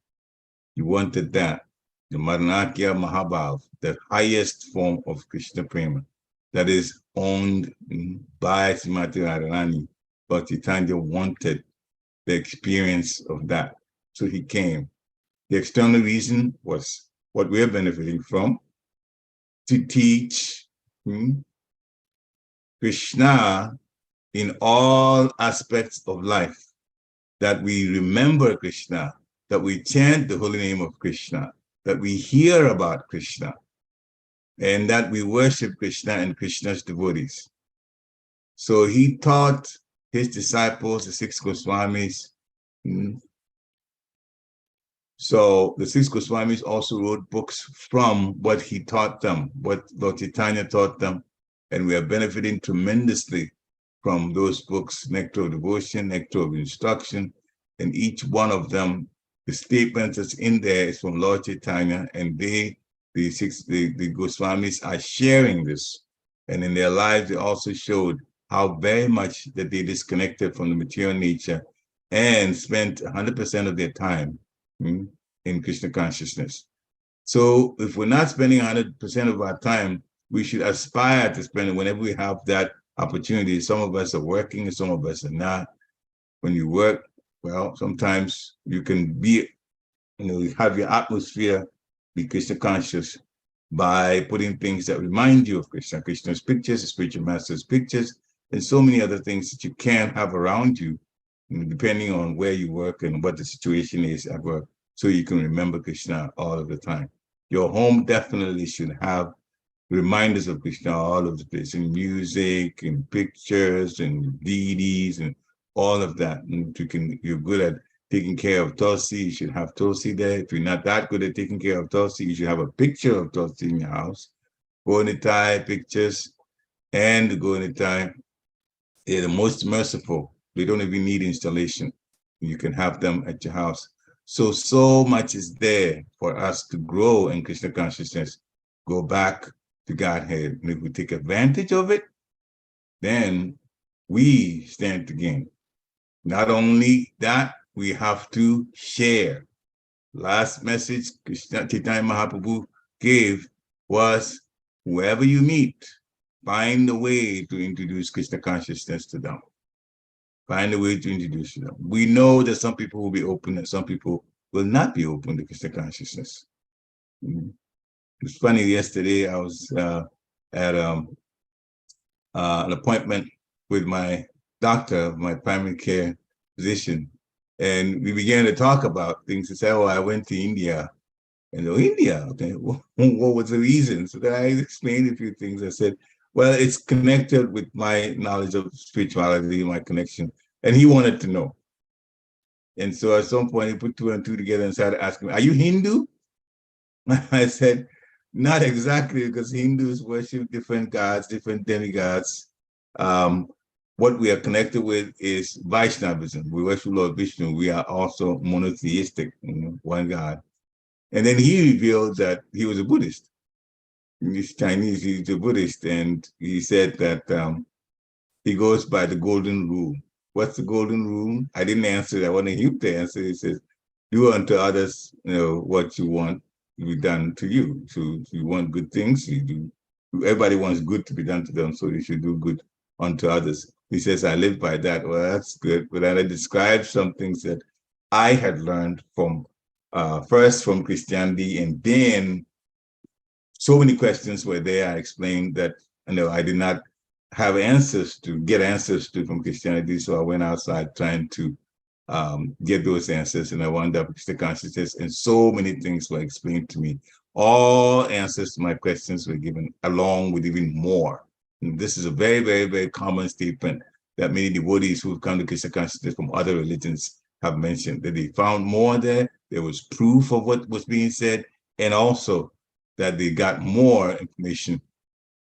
He wanted that, the Maranakya Mahabhav, the highest form of Krishna Prema, that is owned by Srimati Radharani. But Chaitanya wanted the experience of that. So he came. The external reason was what we're benefiting from, to teach Krishna in all aspects of life, that we remember Krishna, that we chant the holy name of Krishna, that we hear about Krishna, and that we worship Krishna and Krishna's devotees. So he taught his disciples, the 6 Goswamis. So the 6 Goswamis also wrote books from what he taught them, what Lord Chaitanya taught them, and we are benefiting tremendously from those books, Nectar of Devotion, Nectar of Instruction, and each one of them, the statement that's in there is from Lord Chaitanya, and the Goswamis are sharing this. And in their lives, they also showed how very much that they disconnected from the material nature and spent 100% of their time in Krishna consciousness. So if we're not spending 100% of our time, we should aspire to spend it whenever we have that opportunity. Some of us are working and some of us are not. When you work, well, sometimes you can be, have your atmosphere be Krishna conscious by putting things that remind you of Krishna, Krishna's pictures, the spiritual master's pictures, and so many other things that you can have around you, depending on where you work and what the situation is at work, so you can remember Krishna all of the time. Your home definitely should have reminders of Krishna all over the place, in music, in pictures, and deities, and all of that. And you're good at taking care of Tulsi, you should have Tulsi there. If you're not that good at taking care of Tulsi, you should have a picture of Tulsi in your house. Gonitai pictures and the Gonitai, they're the most merciful. They don't even need installation. You can have them at your house. So much is there for us to grow in Krishna consciousness, go back to Godhead. And if we take advantage of it, then we stand to gain. Not only that, we have to share. Last message Krishna Chaitanya Mahaprabhu gave was, whoever you meet, find a way to introduce Krishna consciousness to them. Find a way to introduce them. We know that some people will be open and some people will not be open to Krishna consciousness. It's funny, yesterday I was at an appointment with my doctor, my primary care physician, and we began to talk about things. He said, oh, I went to India. And India, okay, what was the reason? So then I explained a few things. I said, well, it's connected with my knowledge of spirituality, my connection. And he wanted to know. And so at some point, he put two and two together and started asking me, are you Hindu? I said, not exactly, because Hindus worship different gods, different demigods. What we are connected with is Vaishnavism. We worship Lord Vishnu. We are also monotheistic, one God. And then he revealed that he was a Buddhist. He's Chinese, he's a Buddhist. And he said that he goes by the golden rule. What's the golden rule? I didn't answer that. I wanted him to answer. He says, do unto others, what you want to be done to you. So if you want good things, you do. Everybody wants good to be done to them, so you should do good unto others. He says, I live by that. Well, that's good. But then I described some things that I had learned from first from Christianity, and then so many questions were there. I explained that I did not have get answers to from Christianity, so I went outside trying to get those answers, and I wound up with the consciousness, and so many things were explained to me. All answers to my questions were given, along with even more. And this is a very, very, very common statement that many devotees who've come to Krishna consciousness from other religions have mentioned, that they found more there. There was proof of what was being said, and also that they got more information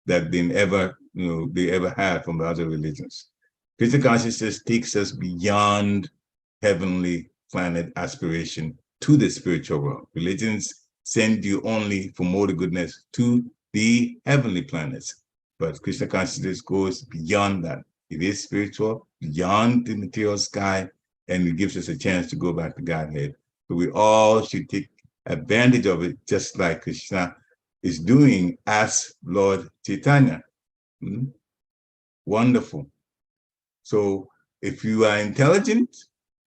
that they ever had from the other religions. Krishna consciousness takes us beyond heavenly planet aspiration to the spiritual world. Religions send you only for more goodness to the heavenly planets. But Krishna consciousness goes beyond that. It is spiritual, beyond the material sky, and it gives us a chance to go back to Godhead. So we all should take advantage of it, just like Krishna is doing as Lord Chaitanya. Wonderful. So if you are intelligent,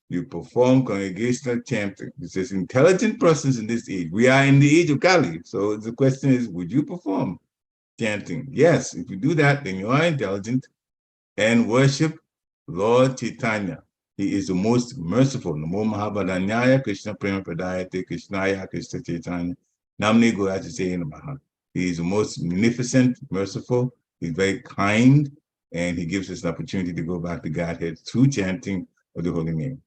you perform congregational chanting. It says intelligent persons in this age. We are in the age of Kali. So the question is, would you perform chanting? Yes, if you do that, then you are intelligent, and worship Lord Chaitanya. He is the most merciful. Namo Mahabharanyaya Krishna Prema Pradayate Krishnaya Krishna Chaitanya Namne Gorajase Namaha. He is the most munificent, merciful. He's very kind, and he gives us an opportunity to go back to Godhead through chanting of the holy name.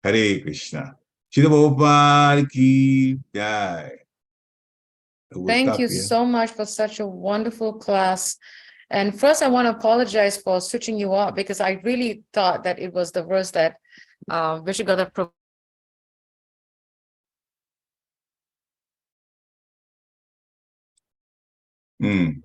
Hare Krishna. Srila Prabhupada ki jai. Thank you so much for such a wonderful class. And first, I want to apologize for switching you up because I really thought that it was the verse that Vishigata Prabhu. Mm.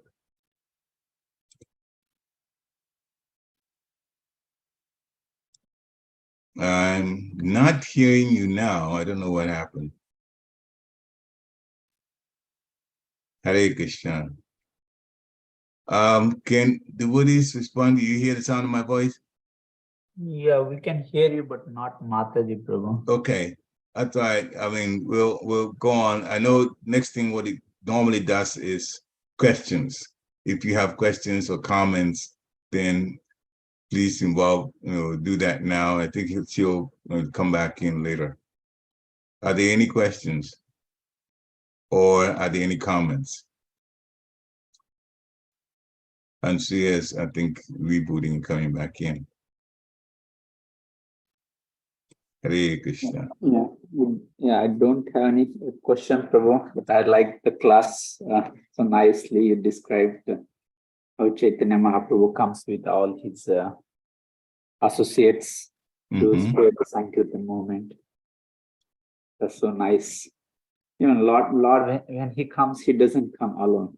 I'm not hearing you now. I don't know what happened. Hare Krishna. Can the devotees respond? Do you hear the sound of my voice? Yeah, we can hear you, but not Mataji Prabhu. Okay. That's all right. I mean, we'll go on. I know next thing what it normally does is questions. If you have questions or comments, then please do that now. I think she'll come back in later. Are there any questions? Or are there any comments? And she is, I think, rebooting and coming back in. Hare Krishna. Yeah, I don't have any question, Prabhu, but I like the class so nicely. You described how Chaitanya Mahaprabhu comes with all his associates to spread the Sankirtan movement. That's so nice. You know, Lord, when he comes, he doesn't come alone.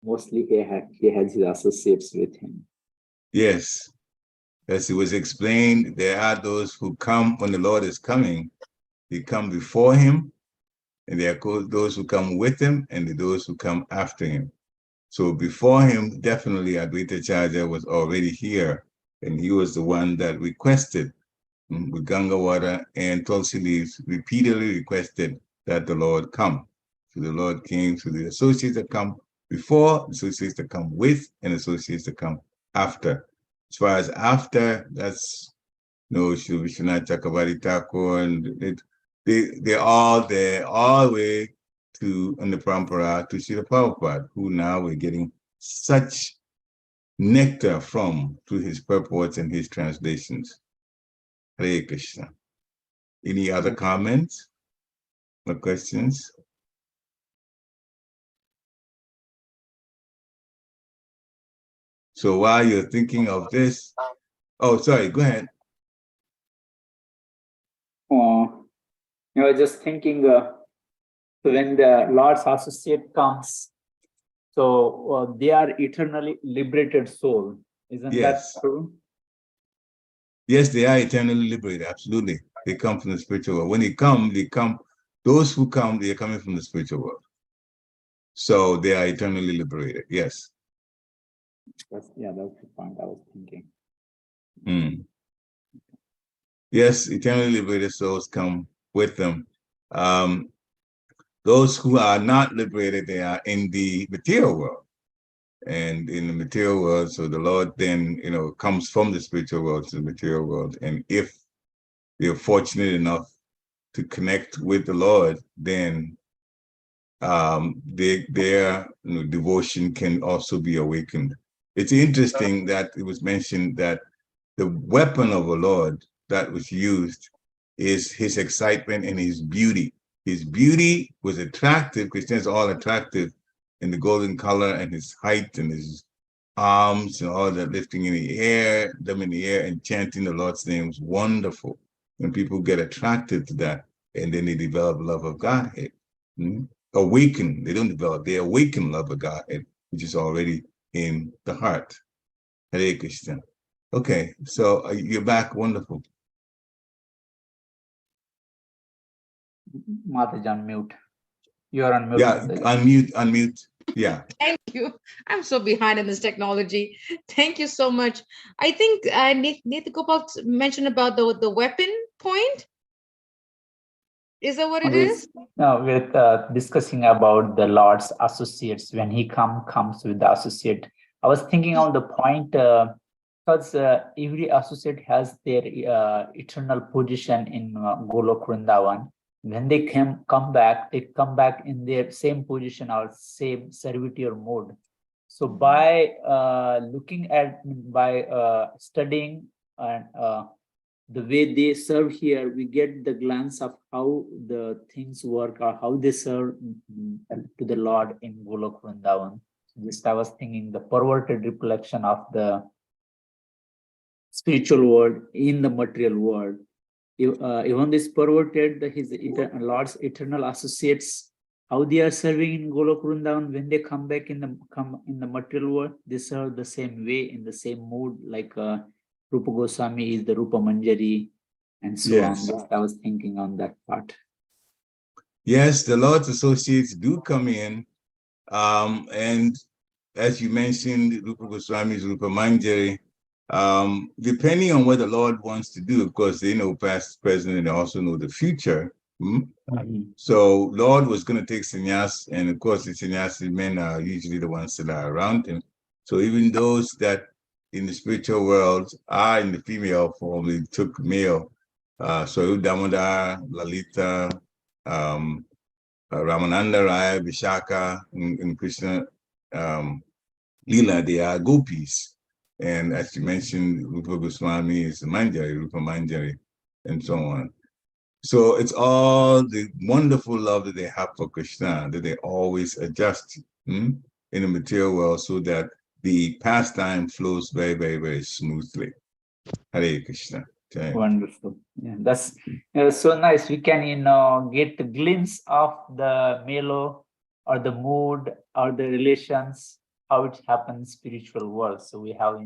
Mostly he has his associates with him. Yes. As it was explained, there are those who come when the Lord is coming. They come before him, and there are those who come with him, and those who come after him. So before him, definitely Advaita Acharya was already here, and he was the one that requested with Ganga water and Tulsi leaves, repeatedly requested that the Lord come. So the Lord came, so the associates that come before, associates that come with, and associates that come after. As far as after, that's Shri Vishwanath Chakravarti Thakur, and they're all there, all the way to on the Parampara to Srila Prabhupada, who now we're getting such nectar from through his purports and his translations. Hare Krishna. Any other comments or questions? So while you're thinking of this, oh, sorry, go ahead. I was just thinking when the Lord's associate comes, so they are eternally liberated soul. Isn't that true? Yes, they are eternally liberated. Absolutely. They come from the spiritual world. When they come, those who come, they are coming from the spiritual world. So they are eternally liberated. Yes. That's the point I was thinking. Yes, eternally liberated souls come with them. Those who are not liberated, they are in the material world. And in the material world, so the Lord then, comes from the spiritual world to the material world. And if they're fortunate enough to connect with the Lord, then their devotion can also be awakened. It's interesting that it was mentioned that the weapon of the Lord that was used is his excitement and his beauty. His beauty was attractive, Krishna's all attractive in the golden color, and his height and his arms and all that lifting in the air, them in the air and chanting the Lord's name was wonderful. When people get attracted to that, and then they develop love of Godhead. Awaken, they don't develop, they awaken love of Godhead, which is already in the heart. Hare Krishna. Okay, so you're back. Wonderful. Mataji, unmute. You're on mute. Yeah, unmute. Yeah. Thank you. I'm so behind in this technology. Thank you so much. I think Nitya Gopal mentioned about the weapon point. Is that what it is? No, we're discussing about the Lord's associates. When he comes with the associate, I was thinking on the point because every associate has their eternal position in Golok Vrindavan. When they come back in their same position or same servitor mode. So by studying and the way they serve here, we get the glance of how the things work or how they serve to the Lord in Golok Vrindavan. just I was thinking the perverted reflection of the spiritual world in the material world. Even this perverted, his Lord's eternal associates, how they are serving in Golok Vrindavan when they come back in the material world, they serve the same way, in the same mood, like Rupa Goswami is the Rupa Manjari, and so on. Yes. Just I was thinking on that part. Yes, the Lord's associates do come in, and as you mentioned, Rupa Goswami's Rupa Manjari, depending on what the Lord wants to do, of course, they know past, present, and they also know the future. So Lord was going to take sannyas, and of course, the sannyasi men are usually the ones that are around him. So even those that in the spiritual world are in the female form, they took male. So Damodar, Lalita, Ramananda Raya, Vishaka, and Krishna Lila, they are gopis. And as you mentioned, Rupa Goswami is Manjari, Rupa Manjari, and so on. So it's all the wonderful love that they have for Krishna that they always adjust in the material world so that the pastime flows very, very, very smoothly. Hare Krishna. Okay. Wonderful. Yeah, that's so nice. We can, get a glimpse of the melo or the mood or the relations, how it happens spiritual world. So we have,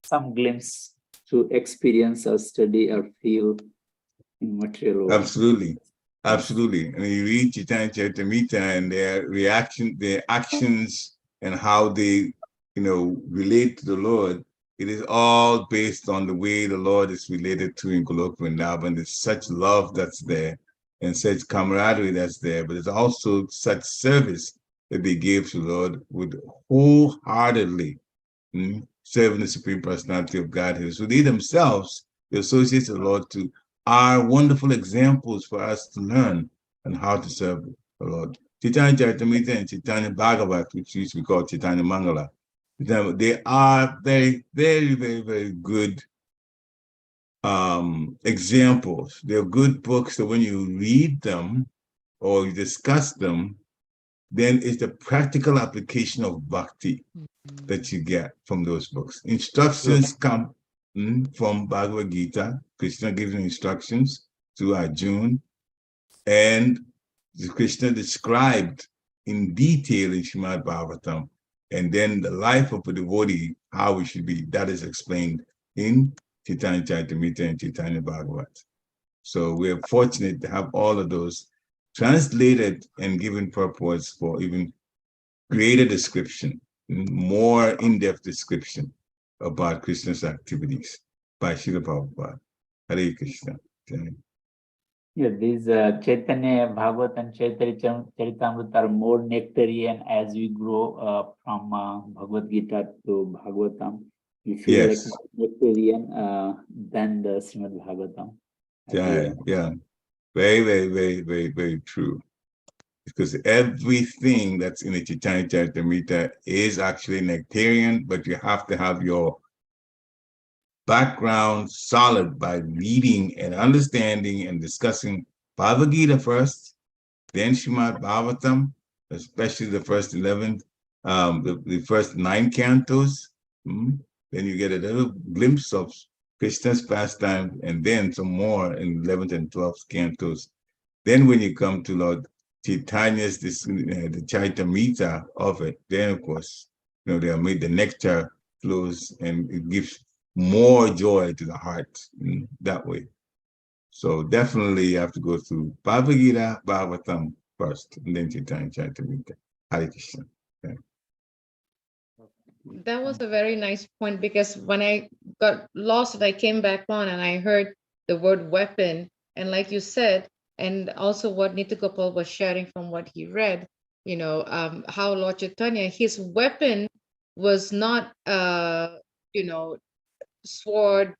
some glimpse to experience or study or feel in material world. Absolutely. Absolutely. And you read Chaitanya Charitamrita and their reaction, their actions, and how they, relate to the Lord. It is all based on the way the Lord is related to in Golok Vrindavan. There's such love that's there and such camaraderie that's there, but there's also such service that they gave to the Lord with wholeheartedly serving the Supreme Personality of Godhead. So they themselves, the associates of the Lord, are wonderful examples for us to learn on how to serve the Lord. Chaitanya Charitamrita and Chaitanya Bhagavat, which used to be called Chaitanya Mangala, they are very, very, very, very good examples. They're good books that when you read them or you discuss them, then it's the practical application of bhakti that you get from those books. Instructions come from Bhagavad Gita. Krishna gives instructions to Arjuna, and Krishna described in detail in Srimad Bhagavatam. And then the life of a devotee, how we should be, that is explained in Chaitanya Charitamrita and Chaitanya Bhagavat. So we're fortunate to have all of those translated and given purpose for even greater description, more in-depth description about Krishna's activities by Srila Prabhupada. Hare Krishna. Yeah, these Chaitanya Bhagavat and Chaitanya Charitamrita are more nectarian as we grow from Bhagavad Gita to Bhagavatam. We feel like more nectarian than the Srimad Bhagavatam. Yeah. Very, very, very, very, very true. Because everything that's in the Chaitanya Charitamrita is actually nectarian, but you have to have your background solid by reading and understanding and discussing Bhagavad Gita first, then Srimad Bhagavatam, especially the first 11, the first 9 cantos. Then you get a little glimpse of Krishna's pastime, and then some more in 11th and 12th cantos. Then when you come to Lord Chaitanya's, the Charitamrita of it, then of course, they are made, the nectar flows and it gives more joy to the heart that way. So definitely you have to go through Bhagavad Gita, Bhagavatam first, and then Chaitanya Charitamrita. Hare Krishna. Okay. That was a very nice point, because when I got lost, I came back on and I heard the word weapon. And like you said, and also what Nitya Gopal was sharing from what he read, how Lord Chaitanya, his weapon was not, sword,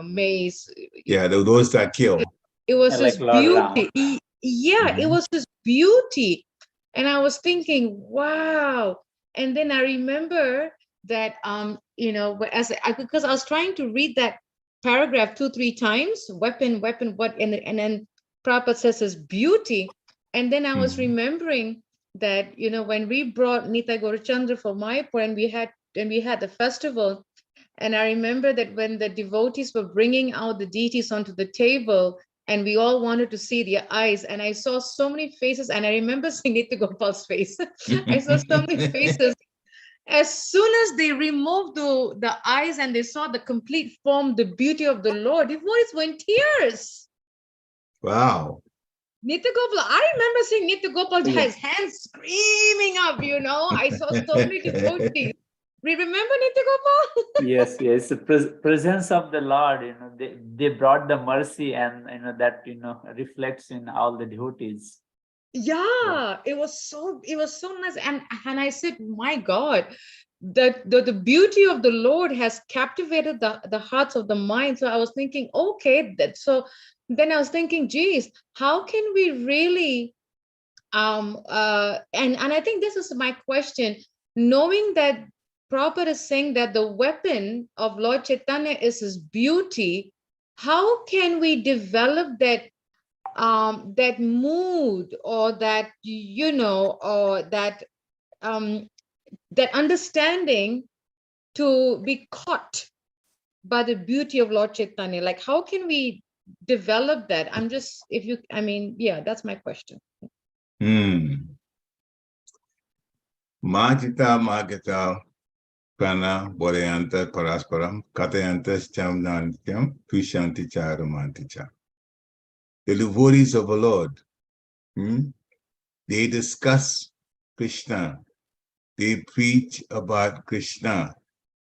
mace. Yeah, those that kill. It was his beauty. It was his beauty. And I was thinking, wow. And then I remember that, because I was trying to read that paragraph 2-3 times, weapon, what, and then Prabhupada says his beauty. And then I was remembering that, you know, when we brought Nitai Gaurachandra for Mayapur and we had the festival, and I remember that when the devotees were bringing out the deities onto the table, and we all wanted to see their eyes, and I saw so many faces, and I remember seeing Nitya Gopal's face. I saw so many faces. As soon as they removed the eyes and they saw the complete form, the beauty of the Lord, devotees were in tears. Wow. Nitya Gopal, I remember seeing Nitya Gopal, Yeah. his hands screaming up, you know. I saw so many devotees. We remember Nitya Gopal? Yes, yes. The presence of the Lord, you know, they brought the mercy, and you know that reflects in all the devotees. Yeah, it was so nice. And I said, my God, the beauty of the Lord has captivated the hearts of the mind. So I was thinking, okay, then I was thinking, geez, how can we really and I think this is my question, knowing that Prabhupada is saying that the weapon of Lord Chaitanya is his beauty, how can we develop that mood, or that, you know, or that that understanding to be caught by the beauty of Lord Chaitanya? Like, how can we develop that? I'm just, if you, I mean, yeah, that's my question. Majita Magita Prana Bodhayanta Parasparam Katayanta Chamnantyam Tushanti Charumanticha. The devotees of the Lord, they discuss Krishna. They preach about Krishna.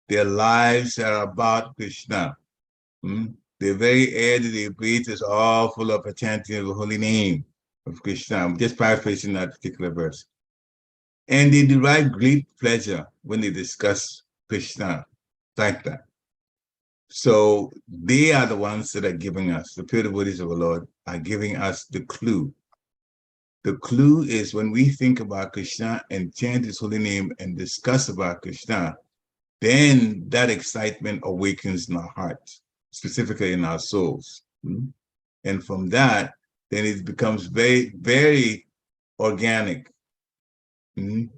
Their lives are about Krishna. The very air that they breathe is all full of a chanting of the holy name of Krishna. I'm just paraphrasing that particular verse. And they derive great pleasure when they discuss Krishna like that. So they are the ones that are giving us, the pure devotees of the Lord are giving us the clue. The clue is when we think about Krishna and chant his holy name and discuss about Krishna, then that excitement awakens in our hearts, specifically in our souls. And from that, then it becomes very, very organic,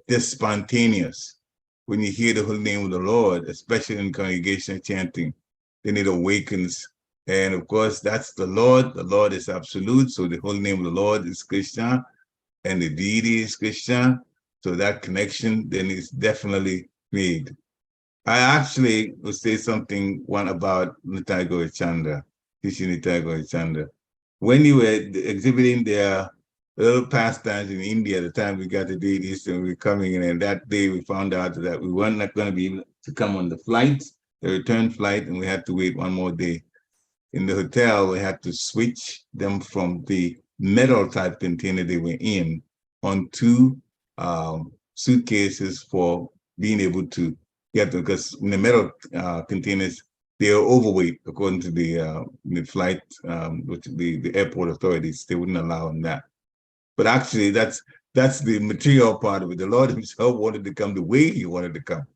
just spontaneous. When you hear the holy name of the Lord, especially in congregation chanting, then it awakens. And of course, that's the Lord. The Lord is absolute. So the holy name of the Lord is Krishna, and the deity is Krishna. So that connection then is definitely made. I actually will say one about Nitai Gaurachandra, Tishi Nitai Gaurachandra. When you were exhibiting their little pastimes in India, the time we got the deities and we were coming in, and that day we found out that we weren't going to be able to come on the flight, the return flight, and we had to wait one more day. In the hotel, we had to switch them from the metal type container they were in onto suitcases for being able to get them, because in the metal containers, they are overweight according to the flight, which the airport authorities, they wouldn't allow them that. But actually, that's the material part of it. The Lord himself wanted to come the way he wanted to come.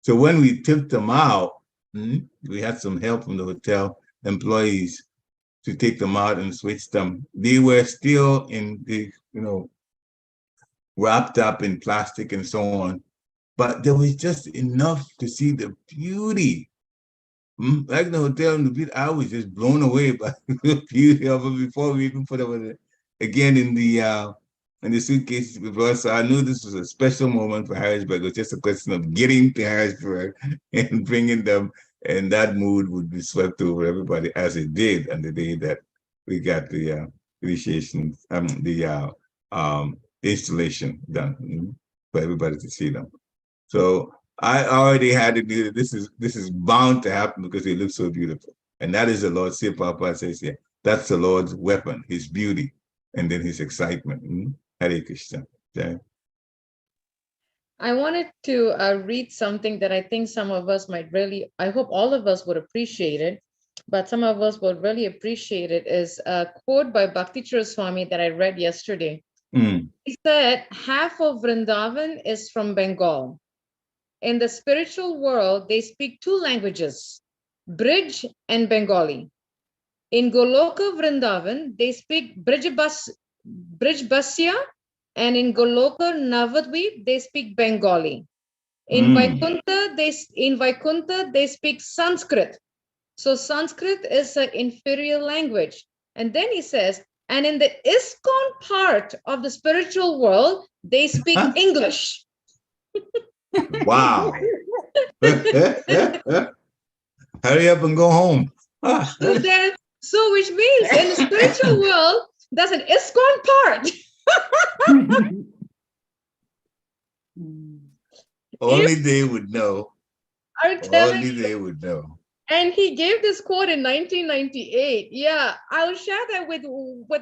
So when we tipped them out, we had some help from the hotel employees to take them out and switch them. They were still in the, wrapped up in plastic and so on. But there was just enough to see the beauty. Like the hotel in the beach, I was just blown away by the beauty of it before we even put it again in the suitcases before. So I knew this was a special moment for Harrisburg. It was just a question of getting to Harrisburg and bringing them, and that mood would be swept over everybody, as it did on the day that we got the initiation, the installation done for everybody to see them. So I already had to do that. This is bound to happen because they look so beautiful. And that is the Lord. See, Papa says here, that's the Lord's weapon, his beauty, and then his excitement. Hare Krishna. Okay. I wanted to read something that I think some of us might really, I hope all of us would appreciate it, but some of us would really appreciate it, is a quote by Bhakti Swami that I read yesterday. He said, half of Vrindavan is from Bengal. In the spiritual world, they speak two languages, Brij and Bengali. In Goloka Vrindavan, they speak Brijbasya And in Goloka Navadvip, they speak Bengali. In Vaikuntha, they speak Sanskrit. So Sanskrit is an inferior language. And then he says, and in the ISKCON part of the spiritual world, they speak English. Wow. Hurry up and go home. So which means in the spiritual world, there's an ISKCON part. Only they would know. I'm telling Only you. they would know. And he gave this quote in 1998. Yeah, I'll share that with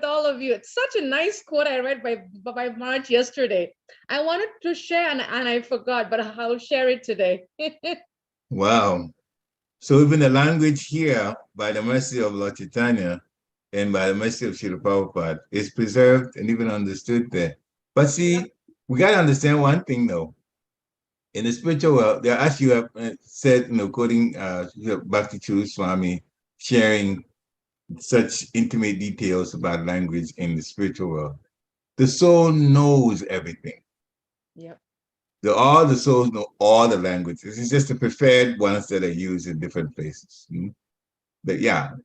all of you. It's such a nice quote I read by March yesterday. I wanted to share and I forgot, but I'll share it today. Wow. So even the language here, by the mercy of Lord Chaitanya and by the mercy of Srila Prabhupada, is preserved and even understood there. But see, we got to understand one thing though. In the spiritual world, there, as you have said, quoting Bhakti Churu Swami, sharing such intimate details about language in the spiritual world, the soul knows everything. Yep. All the souls know all the languages. It's just the preferred ones that are used in different places. But yeah,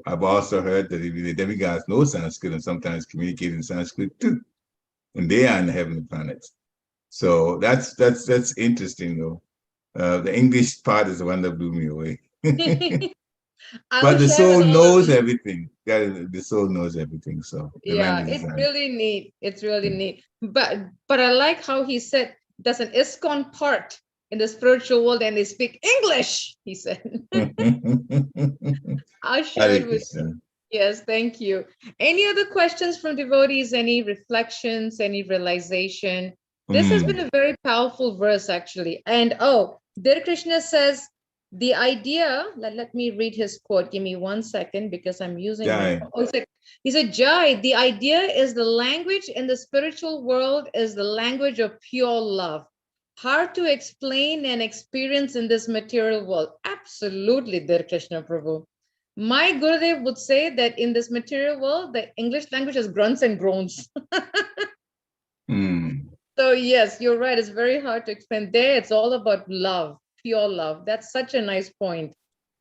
I've also heard that the demigods know Sanskrit and sometimes communicate in Sanskrit too, and they are in the heavenly planets. So that's interesting though. The English part is the one that blew me away. But the soul knows everything. The soul knows everything. So yeah, it's really neat. It's really neat. But I like how he said there's an ISKCON part in the spiritual world and they speak English, he said. I'll share it with you. Yes, thank you. Any other questions from devotees? Any reflections, any realization? This has been a very powerful verse, actually. And Dear Krishna says, the idea, let me read his quote. Give me 1 second because I'm using my phone. He said, Jai, the idea is the language in the spiritual world is the language of pure love. Hard to explain and experience in this material world. Absolutely, Dear Krishna Prabhu. My Gurudev would say that in this material world, the English language is grunts and groans. So yes, you're right. It's very hard to explain. There, it's all about love, pure love. That's such a nice point.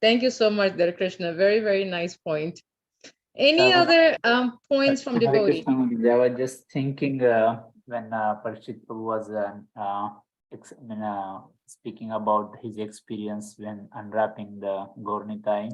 Thank you so much, Dear Krishna. Very, very nice point. Any other points from devotees? I was just thinking when Pariksit was speaking about his experience when unwrapping the Gaurnitai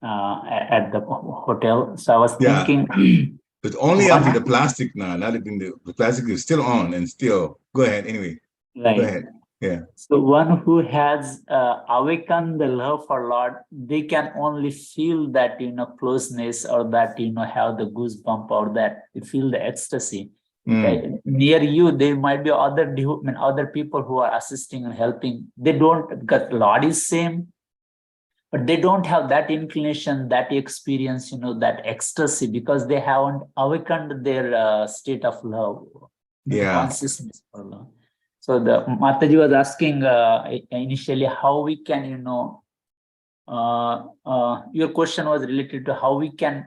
at the hotel. So I was thinking. But only after the plastic now, not even the plastic is still on and still. Go ahead, anyway. Right. Go ahead. Yeah. So one who has awakened the love for Lord, they can only feel that, closeness or that, have the goosebump or that they feel the ecstasy. Near you, there might be other people who are assisting and helping. They don't, because Lord is same, but they don't have that inclination, that experience, that ecstasy, because they haven't awakened their state of love, consciousness for love. So the Mataji was asking initially how we can, your question was related to how we can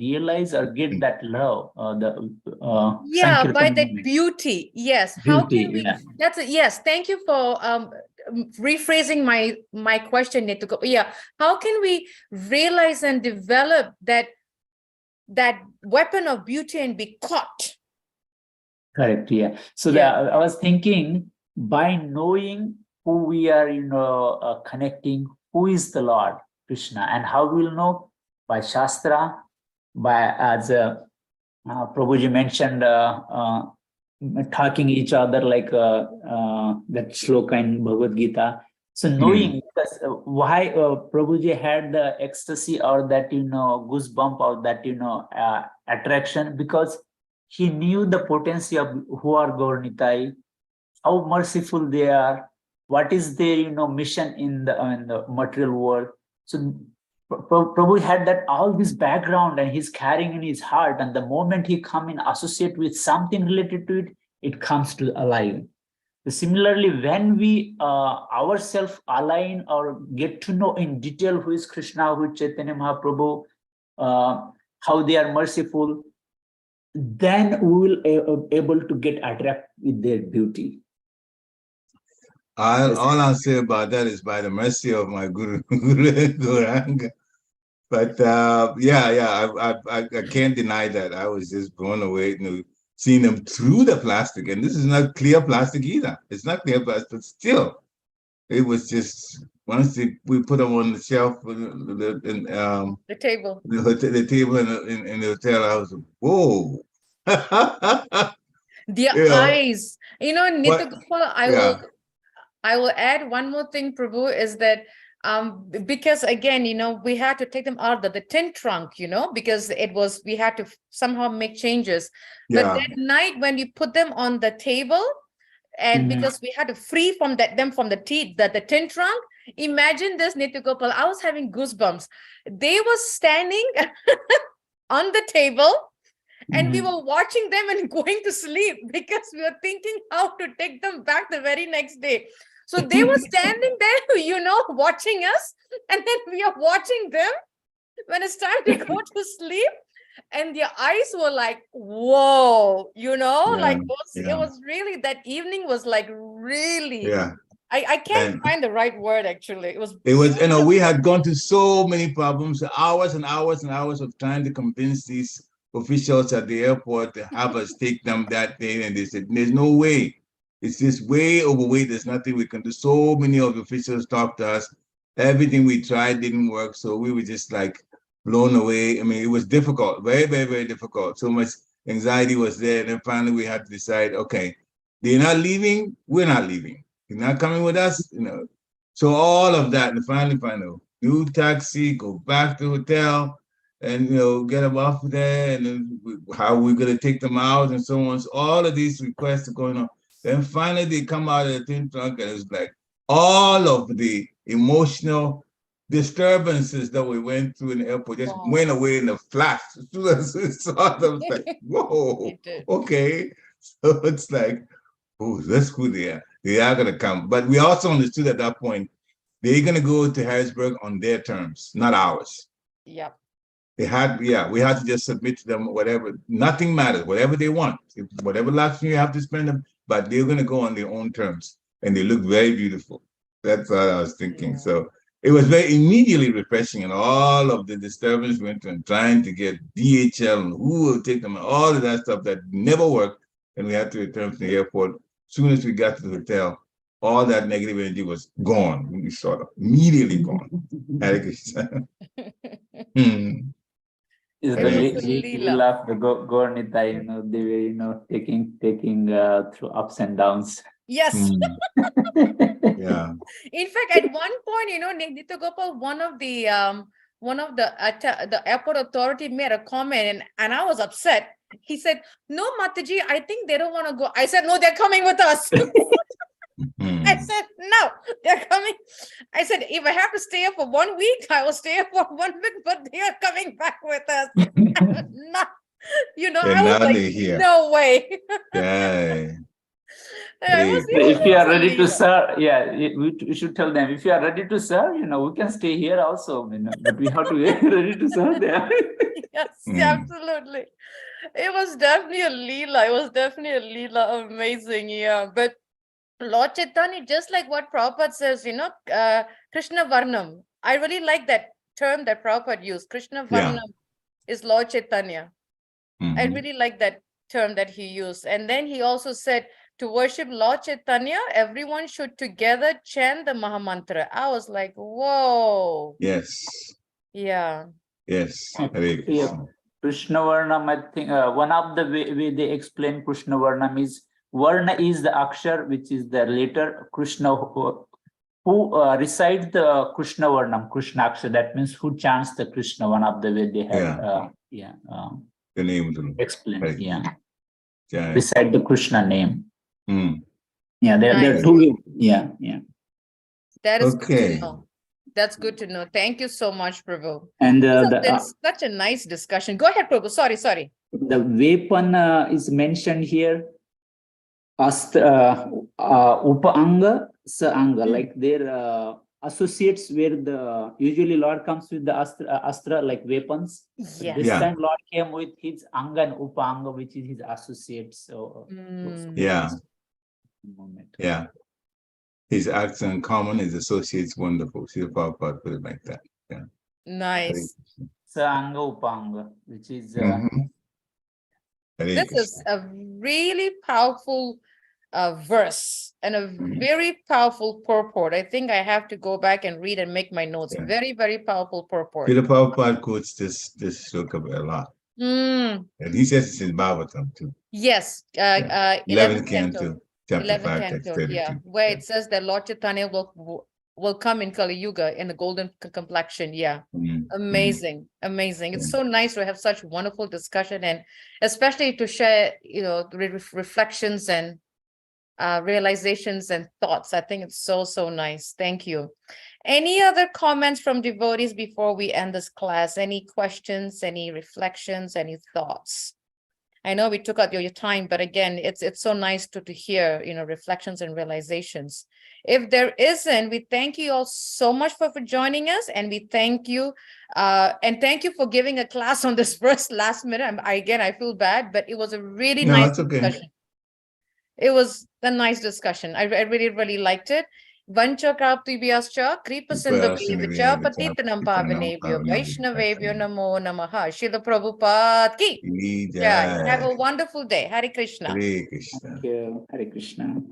realize or get that love, by the beauty. Yes. How can we? That's it. Yes. Thank you for rephrasing my question, Netuko. Yeah. How can we realize and develop that weapon of beauty and be caught? Correct. Yeah. So I was thinking by knowing who we are, connecting, who is the Lord Krishna, and how we'll know by Shastra, by as Prabhuji mentioned, talking each other like that shloka in Bhagavad Gita. So knowing why Prabhuji had the ecstasy or that goosebump or that attraction, because he knew the potency of who are Gaurnitai, how merciful they are, what is their mission in the material world. So Prabhu had that all this background and he's carrying in his heart, and the moment he come in associate with something related to it, it comes to alive. So similarly, when we ourselves align or get to know in detail who is Krishna, who is Chaitanya Mahaprabhu, how they are merciful, then we will able to get attracted with their beauty. All I'll say about that is by the mercy of my Guru, Gauranga. But I can't deny that. I was just blown away, seeing them through the plastic. And this is not clear plastic either. It's not clear plastic, but still, it was just, once we put them on the shelf, The table. the table in the hotel, I was like, whoa. Their You know, eyes. Nitya Gopal, I will add one more thing, Prabhu, is that because again, we had to take them out of the tin trunk, because we had to somehow make changes. But that night when we put them on the table, and because we had to free from them from the tin trunk, imagine this, Nitya Gopal, I was having goosebumps. They were standing on the table, and we were watching them and going to sleep because we were thinking how to take them back the very next day. So they were standing there, watching us, and then we are watching them when it's time to go to sleep. And their eyes were like, whoa, it was really, that evening was like really, I can't find the right word actually. It was, we had gone through so many problems, hours and hours and hours of trying to convince these officials at the airport to have us take them that day. And they said, there's no way. It's just way overweight. There's nothing we can do. So many of the officials talked to us. Everything we tried didn't work. So we were just like blown away. I mean, it was difficult, very, very, very difficult. So much anxiety was there. And then finally we had to decide, okay, they're not leaving. We're not leaving. You're not coming with us. So all of that. And finally, new taxi, go back to the hotel, and get them off there, and then how we're going to take them out and so on. So all of these requests are going on. Then finally they come out of the tin trunk, and it's like all of the emotional disturbances that we went through in the airport just went away in a flash. As soon as we saw them, like, whoa, okay. So it's like, oh, that's who they are. They are going to come. But we also understood at that point, they're going to go to Harrisburg on their terms, not ours. Yep. We had to just submit to them whatever, nothing matters, whatever they want, whatever last year you have to spend them, but they're going to go on their own terms, and they look very beautiful. That's what I was thinking. Yeah. So it was very immediately refreshing, and all of the disturbance went and trying to get DHL and who will take them, and all of that stuff that never worked, and we had to return to the airport. As soon as we got to the hotel, all that negative energy was gone. We sort of immediately gone. Is the Lila of the Gornita, they were, taking through ups and downs. Yes. Yeah. In fact, at one point, Nitya Gopal, one of the airport authority made a comment, and I was upset. He said, "No, Mataji, I think they don't want to go." I said, "No, they're coming with us." I said, "No, they're coming." I said, "If I have to stay here for 1 week, I will stay here for 1 week, but they are coming back with us." Not, I was like, here. No way. Yeah. If you are ready to serve, we should tell them, if you are ready to serve, we can stay here also, but we have to be ready to serve there. Yes, absolutely. It was definitely a Leela. Amazing, yeah. But Lord Chaitanya, just like what Prabhupada says, Krishna Varnam. I really like that term that Prabhupada used. Krishna Varnam is Lord Chaitanya. I really like that term that he used. And then he also said, to worship Lord Chaitanya, everyone should together chant the Mahamantra. I was like, whoa. Yes. Yeah. Yes. Krishna Varnam, I think one of the way they explain Krishna Varnam is, Varna is the akshar, which is the letter. Krishna, who recites the Krishna Varnam, Krishna akshar, that means who chants the Krishna, one of the way they have, the name of the explain, right. Recite the Krishna name. Yeah, there are two ways. Yeah. That is good to know. That's good to know. Thank you so much, Prabhu. And it's such a nice discussion. Go ahead, Prabhu. Sorry. The weapon is mentioned here. Upaanga, Saanga, like their associates where the usually Lord comes with the astra like weapons. Yes. This Yeah. time Lord came with his anga and upanga, which is his associates. So looks Mm. Yeah. moment. Yeah. His acts uncommon, his associates wonderful. Srila Prabhupada put it like that. Yeah. Nice. So anga upanga, which is Mhm. Hare This is Krishna. a really powerful verse and a very powerful purport. I think I have to go back and read and make my notes. Yeah. Very, very powerful purport. Srila Prabhupada quotes this shloka a lot. Mm. And he says it's in Bhagavatam too. Yes, 11th 11th canto, canto, chapter 11th 5, text canto, 32. yeah, where Yeah. it says that Lord Chaitanya will come in Kali Yuga in the golden complexion. Yeah, Mhm. amazing, amazing. It's Yeah. so nice to have such wonderful discussion, and especially to share, reflections and realizations and thoughts. I think it's so nice. Thank you. Any other comments from devotees before we end this class? Any questions, any reflections, any thoughts? I know we took out your time, but again, it's so nice to hear, reflections and realizations. If there isn't, we thank you all so much for joining us, and we thank you, and thank you for giving a class on this first last minute. I feel bad, but it was a really No, nice it's okay. discussion. It was a nice discussion. I really liked it. Vancha kraptibhyascha kripa sindhubevacha patitanam pavanebhyo vaishnavebhyo namo namaha. Srila Prabhupada ki. Yeah, have a wonderful day. Hare Krishna. Hare Krishna. Thank you. Hare Krishna.